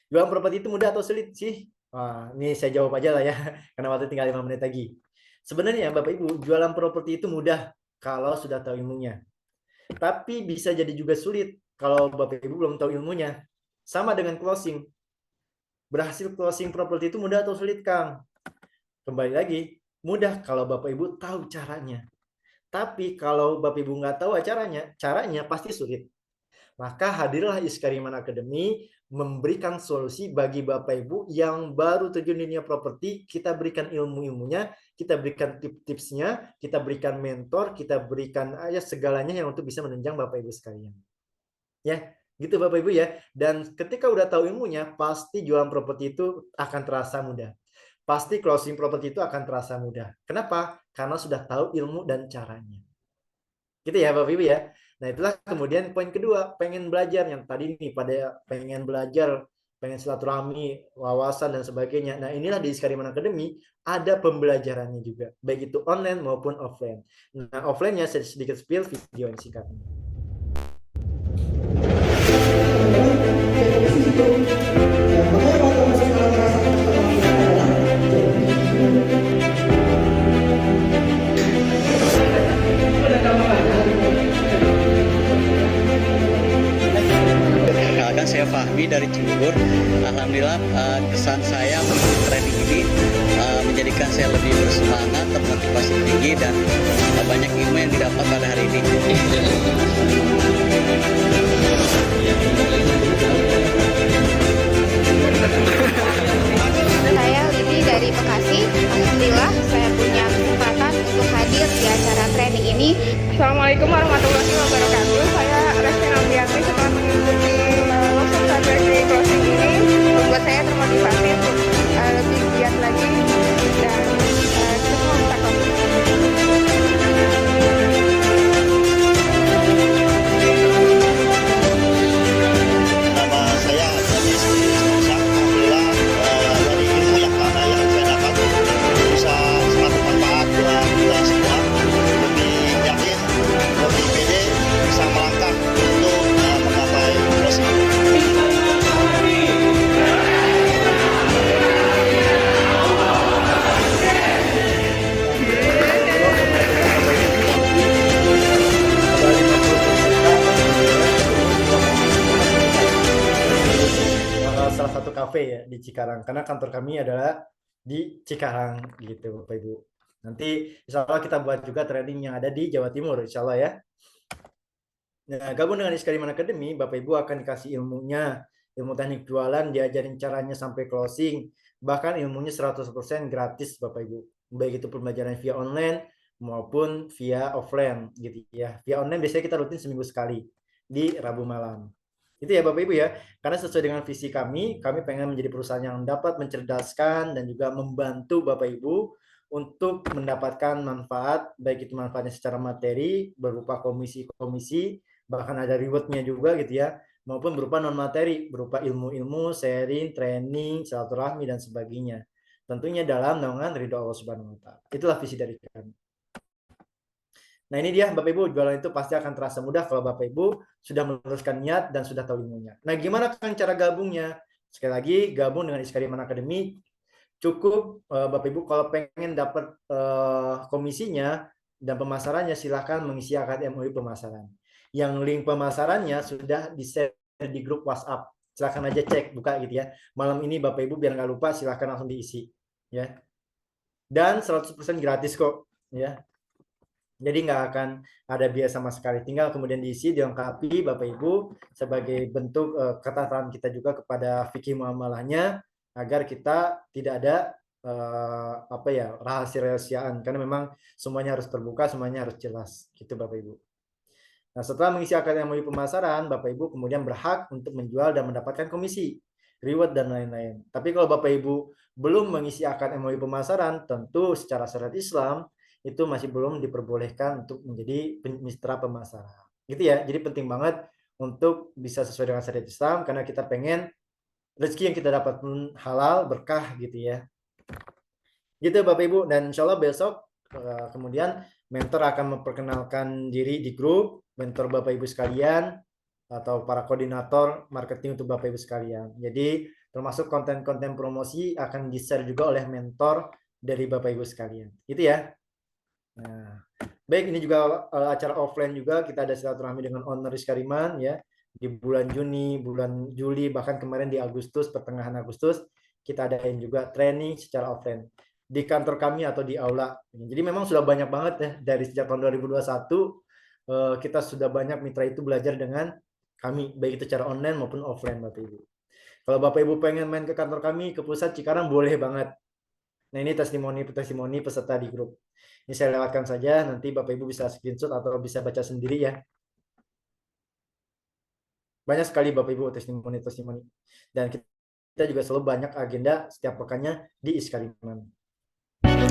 Jualan properti itu mudah atau sulit sih? Wah, ini saya jawab aja lah ya, karena waktu tinggal 5 menit lagi. Sebenarnya Bapak Ibu, jualan properti itu mudah kalau sudah tahu ilmunya. Tapi bisa jadi juga sulit kalau Bapak Ibu belum tahu ilmunya. Sama dengan closing. Berhasil closing properti itu mudah atau sulit, Kang? Kembali lagi, mudah kalau Bapak Ibu tahu caranya. Tapi kalau Bapak Ibu nggak tahu caranya pasti sulit. Maka hadirlah Iskariman Academy memberikan solusi bagi Bapak Ibu yang baru terjun di dunia properti. Kita berikan ilmu-ilmunya, kita berikan tips-tipsnya, kita berikan mentor, kita berikan segalanya yang untuk bisa menunjang Bapak Ibu sekalian. Ya, gitu Bapak Ibu ya. Dan ketika udah tahu ilmunya, pasti jualan properti itu akan terasa mudah. Pasti closing properti itu akan terasa mudah. Kenapa? Karena sudah tahu ilmu dan caranya. Gitu ya Bapak Ibu ya. Nah itulah kemudian poin kedua, pengen belajar yang tadi nih pada pengen belajar, pengen silaturahmi, wawasan dan sebagainya. Nah inilah di Iskariman Academy ada pembelajarannya juga, baik itu online maupun offline. Nah offline-nya saya sedikit spill video yang singkat. Saya Fahmi dari Cibubur. Alhamdulillah kesan saya mengikuti training ini menjadikan saya lebih bersemangat, termotivasi tinggi dan banyak ilmu yang didapat pada hari ini. Saya Lidi dari Bekasi. Alhamdulillah saya punya kesempatan untuk hadir di acara training ini. Assalamualaikum warahmatullahi wabarakatuh. Saya Resti Noviati. Setelah mengikuti workshop strategi closing ini membuat saya termotivasi untuk lebih giat lagi dan semua bisa Nama saya Dennis Musa. Alhamdulillah dari ilmu yang mana yang saya dapat bisa sangat bermanfaat buat kita semua. Lebih yakin, lebih pede, bisa melangkah untuk menggapai closing. Salah satu kafe ya di Cikarang, karena kantor kami adalah di Cikarang gitu Bapak Ibu. Nanti insya Allah kita buat juga training yang ada di Jawa Timur insya Allah ya. Nah, gabung dengan Iskariman Academy, Bapak Ibu akan dikasih ilmunya, ilmu teknik jualan, diajarin caranya sampai closing, bahkan ilmunya 100% gratis Bapak Ibu. Baik itu pembelajaran via online maupun via offline gitu ya. Via online biasanya kita rutin seminggu sekali di Rabu malam. Itu ya Bapak Ibu ya. Karena sesuai dengan visi kami pengen menjadi perusahaan yang dapat mencerdaskan dan juga membantu Bapak Ibu untuk mendapatkan manfaat, baik itu manfaatnya secara materi berupa komisi-komisi, bahkan ada rewardnya juga gitu ya, maupun berupa non materi, berupa ilmu-ilmu, sharing, training, silaturahmi dan sebagainya. Tentunya dalam naungan ridho Allah Subhanahu wa taala. Itulah visi dari kami. Nah, ini dia Bapak Ibu, jualan itu pasti akan terasa mudah kalau Bapak Ibu sudah meneruskan niat dan sudah tahu ilmunya. Nah, gimana kan cara gabungnya? Sekali lagi, gabung dengan Iskariman Academy. Cukup Bapak Ibu kalau pengen dapat komisinya dan pemasarannya, silahkan mengisi akad MOU pemasaran. Yang link pemasarannya sudah di-share di grup WhatsApp. Silahkan aja cek, buka gitu ya. Malam ini Bapak Ibu biar nggak lupa, silahkan langsung diisi. Ya. Dan 100% gratis kok. Ya. Jadi nggak akan ada biaya sama sekali. Tinggal kemudian diisi, dilengkapi Bapak Ibu sebagai bentuk ketaatan kita juga kepada fikih muamalahnya, agar kita tidak ada rahasia-rahasiaan, karena memang semuanya harus terbuka, semuanya harus jelas, gitu Bapak Ibu. Nah, setelah mengisi akad MOU pemasaran, Bapak Ibu kemudian berhak untuk menjual dan mendapatkan komisi, reward dan lain-lain. Tapi kalau Bapak Ibu belum mengisi akad MOU pemasaran, tentu secara syariat Islam itu masih belum diperbolehkan untuk menjadi mitra pemasaran. Gitu ya. Jadi penting banget untuk bisa sesuai dengan syariat Islam, karena kita pengen rezeki yang kita dapat pun halal, berkah gitu ya. Gitu Bapak Ibu, dan insya Allah besok kemudian mentor akan memperkenalkan diri di grup, mentor Bapak Ibu sekalian atau para koordinator marketing untuk Bapak Ibu sekalian. Jadi termasuk konten-konten promosi akan di-share juga oleh mentor dari Bapak Ibu sekalian. Gitu ya. Nah, baik, ini juga acara offline juga, kita ada silaturahmi dengan owner Iskariman ya, di bulan Juni, bulan Juli, bahkan kemarin di Agustus, pertengahan Agustus kita adain juga training secara offline di kantor kami atau di aula. Jadi memang sudah banyak banget ya, dari sejak tahun 2021 kita sudah banyak mitra itu belajar dengan kami, baik itu secara online maupun offline Bapak Ibu. Kalau Bapak Ibu pengen main ke kantor kami ke pusat Cikarang, boleh banget. Nah, ini testimoni peserta di grup. Ini saya lewatkan saja, nanti Bapak Ibu bisa screenshot atau bisa baca sendiri ya. Banyak sekali Bapak Ibu testimoni-testimoni. Dan kita juga selalu banyak agenda setiap pekannya di Iskariman.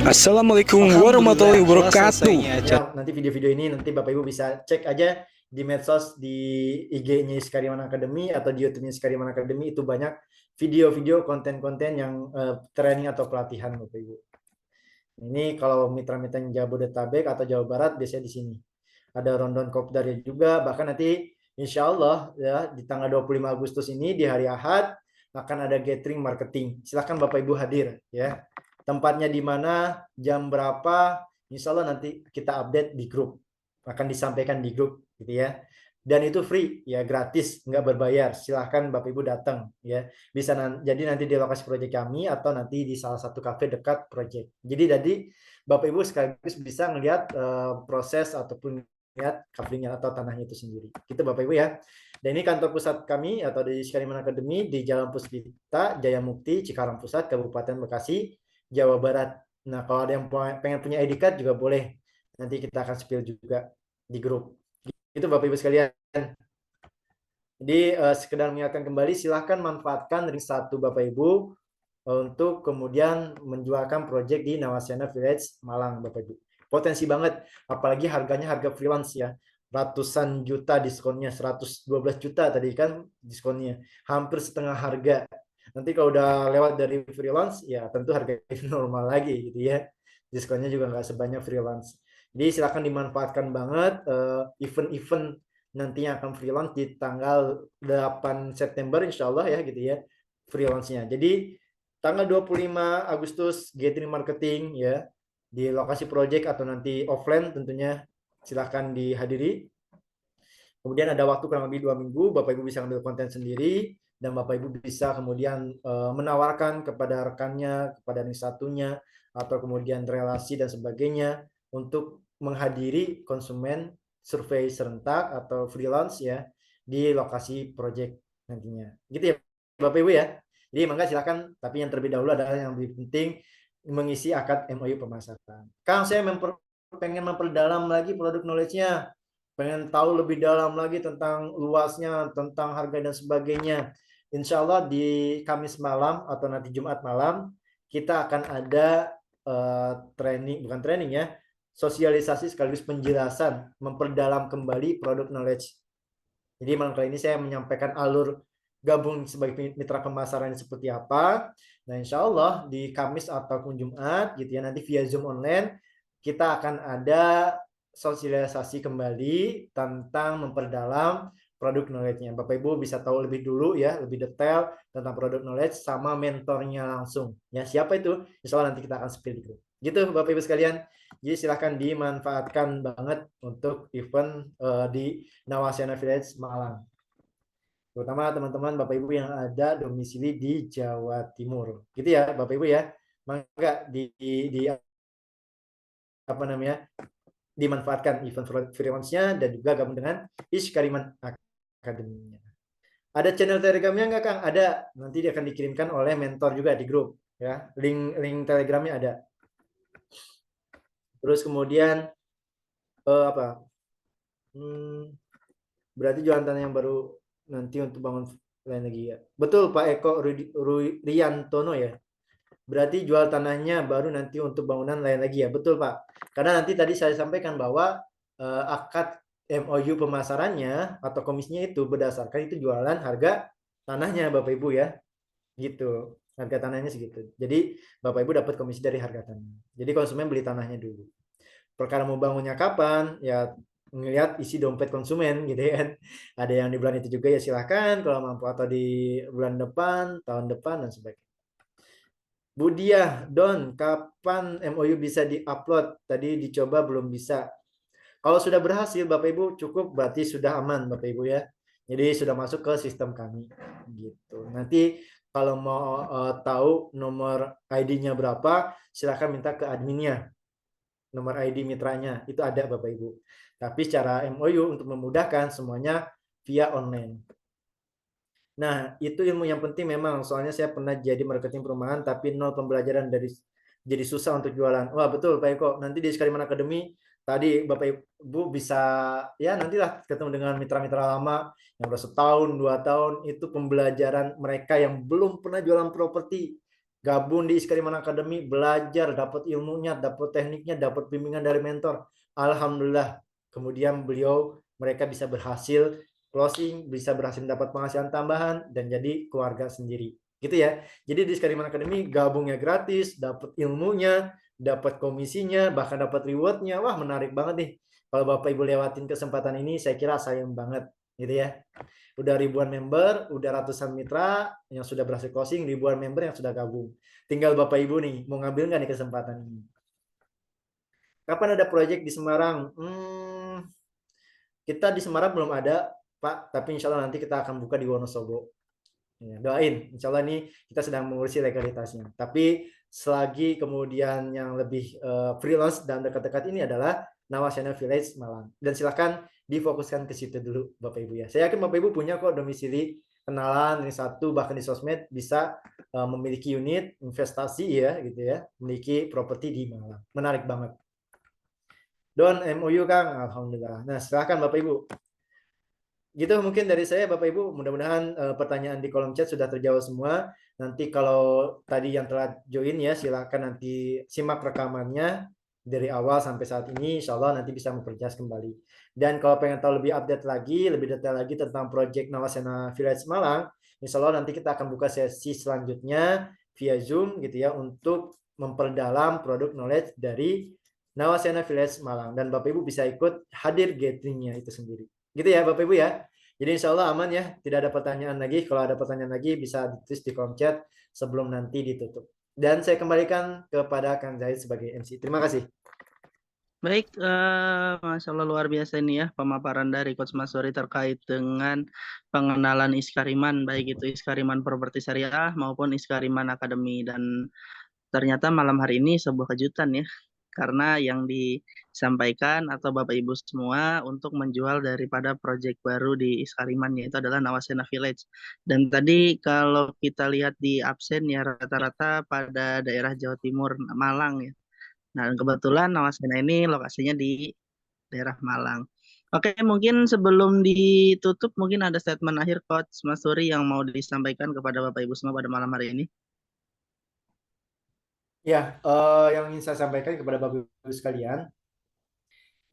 Assalamualaikum warahmatullahi wabarakatuh. Ya, nanti video-video ini nanti Bapak Ibu bisa cek aja di medsos, di IG-nya Iskariman Academy atau di YouTube-nya Iskariman Academy, itu banyak video-video konten-konten yang training atau pelatihan Bapak Ibu. Ini kalau mitra-mitra yang Jabodetabek atau Jawa Barat biasanya di sini. Ada Rondon Kopdarnya juga, bahkan nanti insya Allah ya di tanggal 25 Agustus ini di hari Ahad akan ada gathering marketing. Silahkan Bapak Ibu hadir ya. Tempatnya di mana, jam berapa, insya Allah nanti kita update di grup. Akan disampaikan di grup gitu ya. Dan itu free ya, gratis, nggak berbayar. Silahkan Bapak Ibu datang ya. Bisa jadi nanti di lokasi proyek kami atau nanti di salah satu kafe dekat proyek. Jadi Bapak Ibu sekaligus bisa melihat proses ataupun lihat coveringnya atau tanahnya itu sendiri. Gitu Bapak Ibu ya. Dan ini kantor pusat kami atau di Iskariman Academy di Jalan Puspita, Jaya Mukti, Cikarang Pusat, Kabupaten Bekasi, Jawa Barat. Nah, kalau ada yang pengen punya ID card juga boleh. Nanti kita akan spill juga di grup. Itu Bapak Ibu sekalian. Jadi sekedar mengingatkan kembali, silahkan manfaatkan ring 1 Bapak Ibu untuk kemudian menjualkan proyek di Nawasena Village Malang Bapak Ibu. Potensi banget, apalagi harganya harga freelance ya. Ratusan juta diskonnya, 112 juta tadi kan diskonnya. Hampir setengah harga. Nanti kalau udah lewat dari freelance ya tentu harga normal lagi gitu ya. Diskonnya juga nggak sebanyak freelance. Jadi silakan dimanfaatkan banget event-event nantinya akan freelance di tanggal 8 September insya Allah ya gitu ya freelance-nya. Jadi tanggal 25 Agustus gathering marketing ya di lokasi project atau nanti offline tentunya silahkan dihadiri. Kemudian ada waktu kurang lebih 2 minggu, Bapak Ibu bisa ambil konten sendiri dan Bapak Ibu bisa kemudian menawarkan kepada rekannya, kepada ring satunya atau kemudian relasi dan sebagainya untuk menghadiri konsumen survei serentak atau freelance ya di lokasi project nantinya. Gitu ya Bapak Ibu ya. Jadi mangga silakan, tapi yang terlebih dahulu adalah yang lebih penting mengisi akad MOU pemasaran. Kang, saya pengen memperdalam lagi produk knowledge-nya, pengen tahu lebih dalam lagi tentang luasnya, tentang harga dan sebagainya. Insya Allah di Kamis malam atau nanti Jumat malam kita akan ada training, bukan training ya, sosialisasi sekaligus penjelasan, memperdalam kembali produk knowledge Jadi malam kali ini saya menyampaikan alur gabung sebagai mitra pemasaran seperti apa. Nah, insya Allah di Kamis ataupun Jumat gitu ya, nanti via Zoom online kita akan ada sosialisasi kembali tentang memperdalam produk knowledge-nya. Bapak Ibu bisa tahu lebih dulu ya, lebih detail tentang produk knowledge sama mentornya langsung. Ya, siapa itu? Insya Allah nanti kita akan spill di grup. Gitu Bapak Ibu sekalian. Jadi silahkan dimanfaatkan banget untuk event di Nawacena Village Malang. Terutama teman-teman Bapak Ibu yang ada domisili di Jawa Timur. Gitu ya Bapak Ibu ya. Maka di apa namanya? Dimanfaatkan event freelance-nya dan juga gabung dengan Iskariman Academy-nya. Ada channel Telegramnya nggak Kang? Ada. Nanti dia akan dikirimkan oleh mentor juga di grup ya. Link Telegramnya ada. Terus kemudian apa? Berarti jualan tanah yang baru nanti untuk bangun lain lagi ya. Betul Pak Eko Riantono ya. Berarti jual tanahnya baru nanti untuk bangunan lain lagi ya. Betul Pak. Karena nanti tadi saya sampaikan bahwa akad MOU pemasarannya atau komisinya itu berdasarkan itu jualan harga tanahnya Bapak Ibu ya. Gitu. Harga tanahnya segitu. Jadi Bapak Ibu dapat komisi dari harga tanah. Jadi konsumen beli tanahnya dulu. Perkara mau bangunnya kapan ya ngelihat isi dompet konsumen gitu ya. Ada yang di bulan itu juga ya silahkan kalau mampu, atau di bulan depan, tahun depan dan sebagainya. Bu Diah, Don, kapan MOU bisa di-upload? Tadi dicoba belum bisa. Kalau sudah berhasil Bapak Ibu cukup berarti sudah aman Bapak Ibu ya. Jadi sudah masuk ke sistem kami gitu. Nanti kalau mau tahu nomor ID-nya berapa, silakan minta ke adminnya. Nomor ID mitranya itu ada Bapak Ibu. Tapi secara MOU untuk memudahkan semuanya via online. Nah, itu ilmu yang penting memang. Soalnya saya pernah jadi marketing perumahan tapi nol pembelajaran jadi susah untuk jualan. Wah, betul Pak Eko. Nanti di Iskariman Academy tadi Bapak Ibu bisa ya nantilah ketemu dengan mitra-mitra lama yang udah setahun, 2 tahun, itu pembelajaran mereka yang belum pernah jualan properti. Gabung di Iskariman Academy, belajar, dapat ilmunya, dapat tekniknya, dapat bimbingan dari mentor. Alhamdulillah. Kemudian mereka bisa berhasil closing, bisa berhasil dapat penghasilan tambahan dan jadi keluarga sendiri. Gitu ya. Jadi di Iskariman Academy gabungnya gratis, dapat ilmunya, dapat komisinya, bahkan dapat rewardnya. Wah, menarik banget nih. Kalau Bapak Ibu lewatin kesempatan ini, saya kira sayang banget, gitu ya. Udah ribuan member, udah ratusan mitra yang sudah berhasil closing, ribuan member yang sudah gabung. Tinggal Bapak Ibu nih, mau ngambil nggak nih kesempatan ini? Kapan ada proyek di Semarang? Kita di Semarang belum ada, Pak, tapi insya Allah nanti kita akan buka di Wonosobo. Ya, doain, insya Allah ini kita sedang mengurusi legalitasnya. Tapi selagi kemudian yang lebih freelance dan dekat-dekat ini adalah Nawacena Village Malang. Dan silakan difokuskan ke situ dulu Bapak Ibu ya. Saya yakin Bapak Ibu punya kok domisili, kenalan, ini satu, bahkan di sosmed bisa memiliki unit investasi ya gitu ya, memiliki properti di Malang. Menarik banget. Don, MOU Kang, Alhamdulillah. Nah silakan Bapak Ibu. Gitu mungkin dari saya Bapak Ibu, mudah-mudahan pertanyaan di kolom chat sudah terjawab semua. Nanti kalau tadi yang telah join ya silakan nanti simak rekamannya dari awal sampai saat ini, insya Allah nanti bisa memperjelas kembali. Dan kalau pengen tahu lebih update lagi, lebih detail lagi tentang project Nawacena Village Malang, insya Allah nanti kita akan buka sesi selanjutnya via Zoom gitu ya untuk memperdalam produk knowledge dari Nawacena Village Malang. Dan Bapak Ibu bisa ikut hadir gatheringnya itu sendiri. Gitu ya Bapak Ibu ya. Jadi insya Allah aman ya. Tidak ada pertanyaan lagi. Kalau ada pertanyaan lagi bisa ditulis di kolom chat sebelum nanti ditutup. Dan saya kembalikan kepada Kang Zahid sebagai MC. Terima kasih. Baik, Masya Allah luar biasa ini ya pemaparan dari Coach Masuri terkait dengan pengenalan Iskariman, baik itu Iskariman Properti Syariah maupun Iskariman Academy. Dan ternyata malam hari ini sebuah kejutan ya. Karena yang disampaikan atau Bapak Ibu semua untuk menjual daripada proyek baru di Iskariman yaitu adalah Nawacena Village. Dan tadi kalau kita lihat di absen ya rata-rata pada daerah Jawa Timur, Malang ya. Nah kebetulan Nawacena ini lokasinya di daerah Malang. Oke, mungkin sebelum ditutup mungkin ada statement akhir Coach Masuri yang mau disampaikan kepada Bapak Ibu semua pada malam hari ini. Ya, yang ingin saya sampaikan kepada Bapak Ibu sekalian,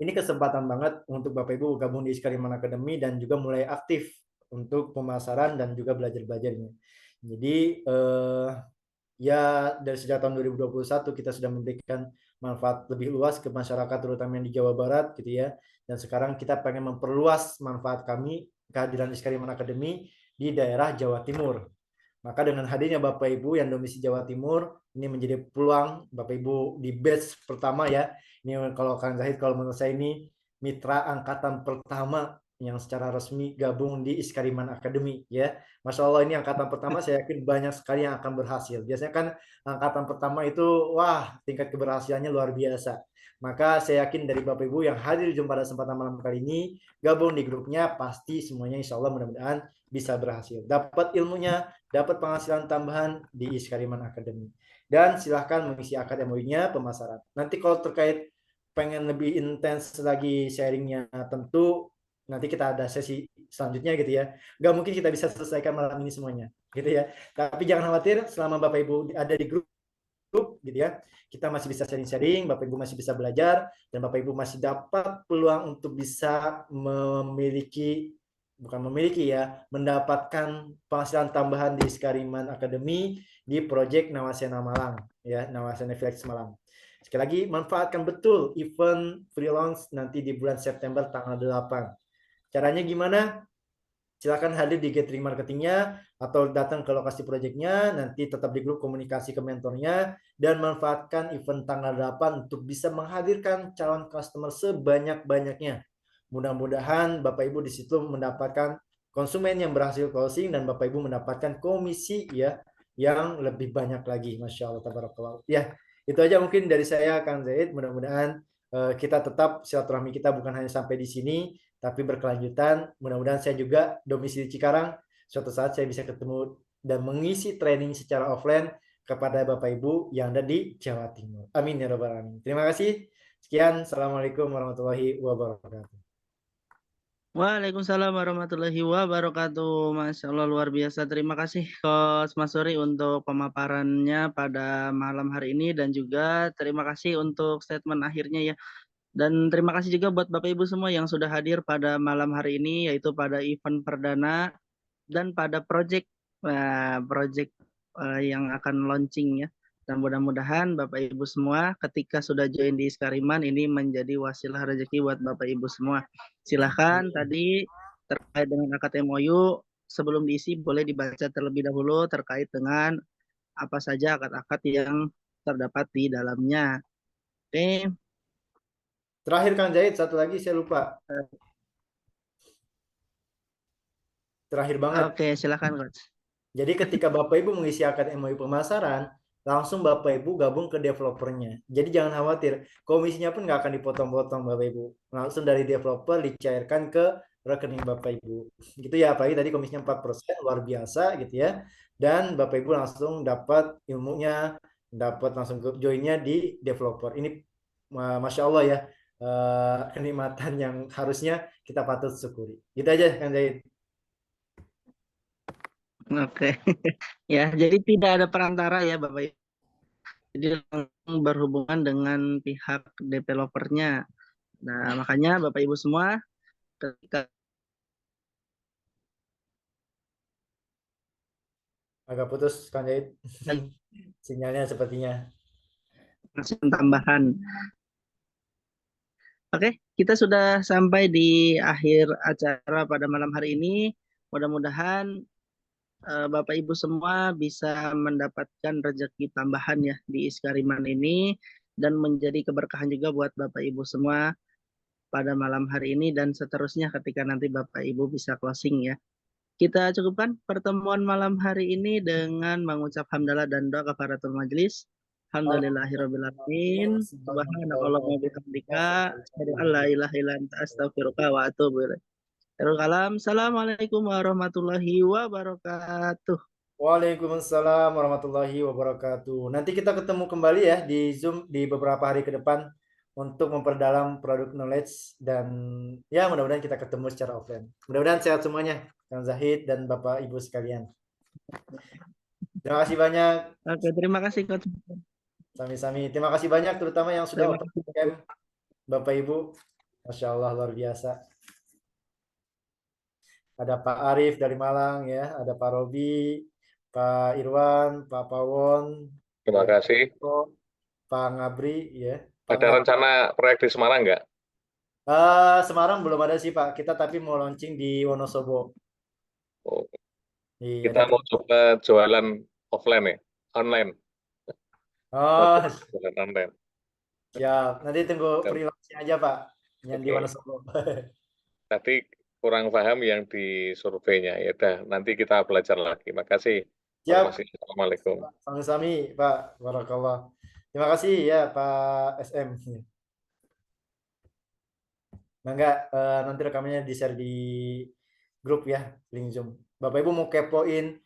ini kesempatan banget untuk Bapak Ibu gabung di Iskariman Academy dan juga mulai aktif untuk pemasaran dan juga belajarnya. Jadi ya dari sejak tahun 2021 kita sudah memberikan manfaat lebih luas ke masyarakat terutama yang di Jawa Barat gitu ya. Dan sekarang kita pengen memperluas manfaat kami kehadiran Iskariman Academy di daerah Jawa Timur. Maka dengan hadirnya Bapak Ibu yang domisili Jawa Timur, ini menjadi peluang Bapak Ibu di batch pertama ya. Ini kalau Kang Zahid, kalau menurut saya ini mitra angkatan pertama yang secara resmi gabung di Iskariman Academy ya. Masya Allah ini angkatan pertama saya yakin banyak sekali yang akan berhasil. Biasanya kan angkatan pertama itu wah tingkat keberhasilannya luar biasa. Maka saya yakin dari Bapak Ibu yang hadir pada kesempatan malam kali ini gabung di grupnya pasti semuanya insya Allah mudah-mudahan bisa berhasil. Dapat ilmunya, dapat penghasilan tambahan di Iskariman Academy. Dan silahkan mengisi akad MOU-nya pemasaran. Nanti kalau terkait pengen lebih intens lagi sharingnya tentu nanti kita ada sesi selanjutnya gitu ya. Nggak mungkin kita bisa selesaikan malam ini semuanya gitu ya. Tapi jangan khawatir selama Bapak Ibu ada di grup gitu ya. Kita masih bisa sharing-sharing, Bapak Ibu masih bisa belajar dan Bapak Ibu masih dapat peluang untuk bisa mendapatkan penghasilan tambahan di Iskariman Academy di Project Nawasena Malang ya, Nawasena Flex Malang. Sekali lagi manfaatkan betul event free launch nanti di bulan September tanggal 8. Caranya gimana? Silakan hadir di gathering marketingnya atau datang ke lokasi proyeknya, nanti tetap di grup komunikasi ke mentornya, dan manfaatkan event tanggal 8 untuk bisa menghadirkan calon customer sebanyak-banyaknya. Mudah-mudahan Bapak Ibu di situ mendapatkan konsumen yang berhasil closing dan Bapak Ibu mendapatkan komisi ya yang lebih banyak lagi. Masya Allah, tabarakallah. Ya, itu aja mungkin dari saya Kang Zaid. Mudah-mudahan kita tetap silaturahmi kita bukan hanya sampai di sini, tapi berkelanjutan. Mudah-mudahan saya juga domisili Cikarang. Suatu saat saya bisa ketemu dan mengisi training secara offline kepada Bapak Ibu yang ada di Jawa Timur. Amin ya rabbal alamin. Terima kasih. Sekian. Assalamualaikum warahmatullahi wabarakatuh. Waalaikumsalam warahmatullahi wabarakatuh. Masya Allah luar biasa. Terima kasih Coach Mas Suri untuk pemaparannya pada malam hari ini dan juga terima kasih untuk statement akhirnya ya. Dan terima kasih juga buat Bapak Ibu semua yang sudah hadir pada malam hari ini yaitu pada event perdana dan pada project yang akan launching ya. Dan mudah-mudahan Bapak Ibu semua ketika sudah join di Iskariman ini menjadi wasilah rezeki buat Bapak Ibu semua. Silahkan tadi terkait dengan akad MOU sebelum diisi boleh dibaca terlebih dahulu terkait dengan apa saja akad-akad yang terdapat di dalamnya. Oke. Terakhir Kang Jahit, satu lagi saya lupa. Terakhir banget. Oke, silakan Coach. Jadi ketika Bapak Ibu mengisi akad MOU pemasaran, langsung Bapak Ibu gabung ke developernya. Jadi jangan khawatir, komisinya pun nggak akan dipotong-potong Bapak Ibu. Langsung dari developer dicairkan ke rekening Bapak Ibu. Gitu ya, apalagi tadi komisinya 4%, luar biasa gitu ya. Dan Bapak Ibu langsung dapat ilmunya, dapat langsung joinnya di developer. Ini Masya Allah ya, kenikmatan yang harusnya kita patut syukuri. Gitu aja Kang Zaid. Oke. Ya, jadi tidak ada perantara ya Bapak Ibu. Jadi langsung berhubungan dengan pihak developernya. Nah, makanya Bapak Ibu semua ketika agak putus Kang Zaid. Sinyalnya sepertinya. masih tambahan. Oke, kita sudah sampai di akhir acara pada malam hari ini. Mudah-mudahan Bapak Ibu semua bisa mendapatkan rezeki tambahan ya di Iskariman ini dan menjadi keberkahan juga buat Bapak Ibu semua pada malam hari ini dan seterusnya ketika nanti Bapak Ibu bisa closing ya. Kita cukupkan pertemuan malam hari ini dengan mengucap hamdalah dan doa kafaratul majlis. Alhamdulillahirrahmanirrahim. Subhanallah wa bihamdika. Asyhadu an la ilaha illa anta astaghfiruka wa atubu ilaik. Kalam. Assalamualaikum warahmatullahi wabarakatuh. Waalaikumsalam warahmatullahi wabarakatuh. Nanti kita ketemu kembali ya di Zoom di beberapa hari ke depan untuk memperdalam produk knowledge dan ya mudah-mudahan kita ketemu secara offline. Mudah-mudahan sehat semuanya, Kang Zahid dan Bapak Ibu sekalian. Terima kasih banyak. Oke, terima kasih Coach. Sami-sami. Terima kasih banyak terutama yang sudah open cam Bapak Ibu. Masya Allah, luar biasa. Ada Pak Arif dari Malang ya, ada Pak Robi, Pak Irwan, Pak Pawon, Terima ya, kasih. Pak Ngabri ya. Pak Ada rencana proyek di Semarang nggak? Semarang belum ada sih Pak, kita tapi mau launching di Wonosobo. Oh, Iya, kita mau coba jualan offline ya, online. Oh, Jualan online. ya, nanti tunggu freelance aja Pak, yang di Oke. Wonosobo. Tadi kurang paham yang di surveinya. Ya udah, nanti kita belajar lagi. Makasih. Siap. Assalamualaikum. Sami-sami Pak, barakallah. Terima kasih ya Pak SM. Mangga nanti rekamannya di-share di grup ya, link Zoom. Bapak Ibu mau kepoin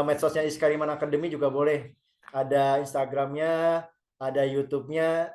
medsosnya Iskariman Academy juga boleh. Ada Instagramnya, ada YouTube-nya,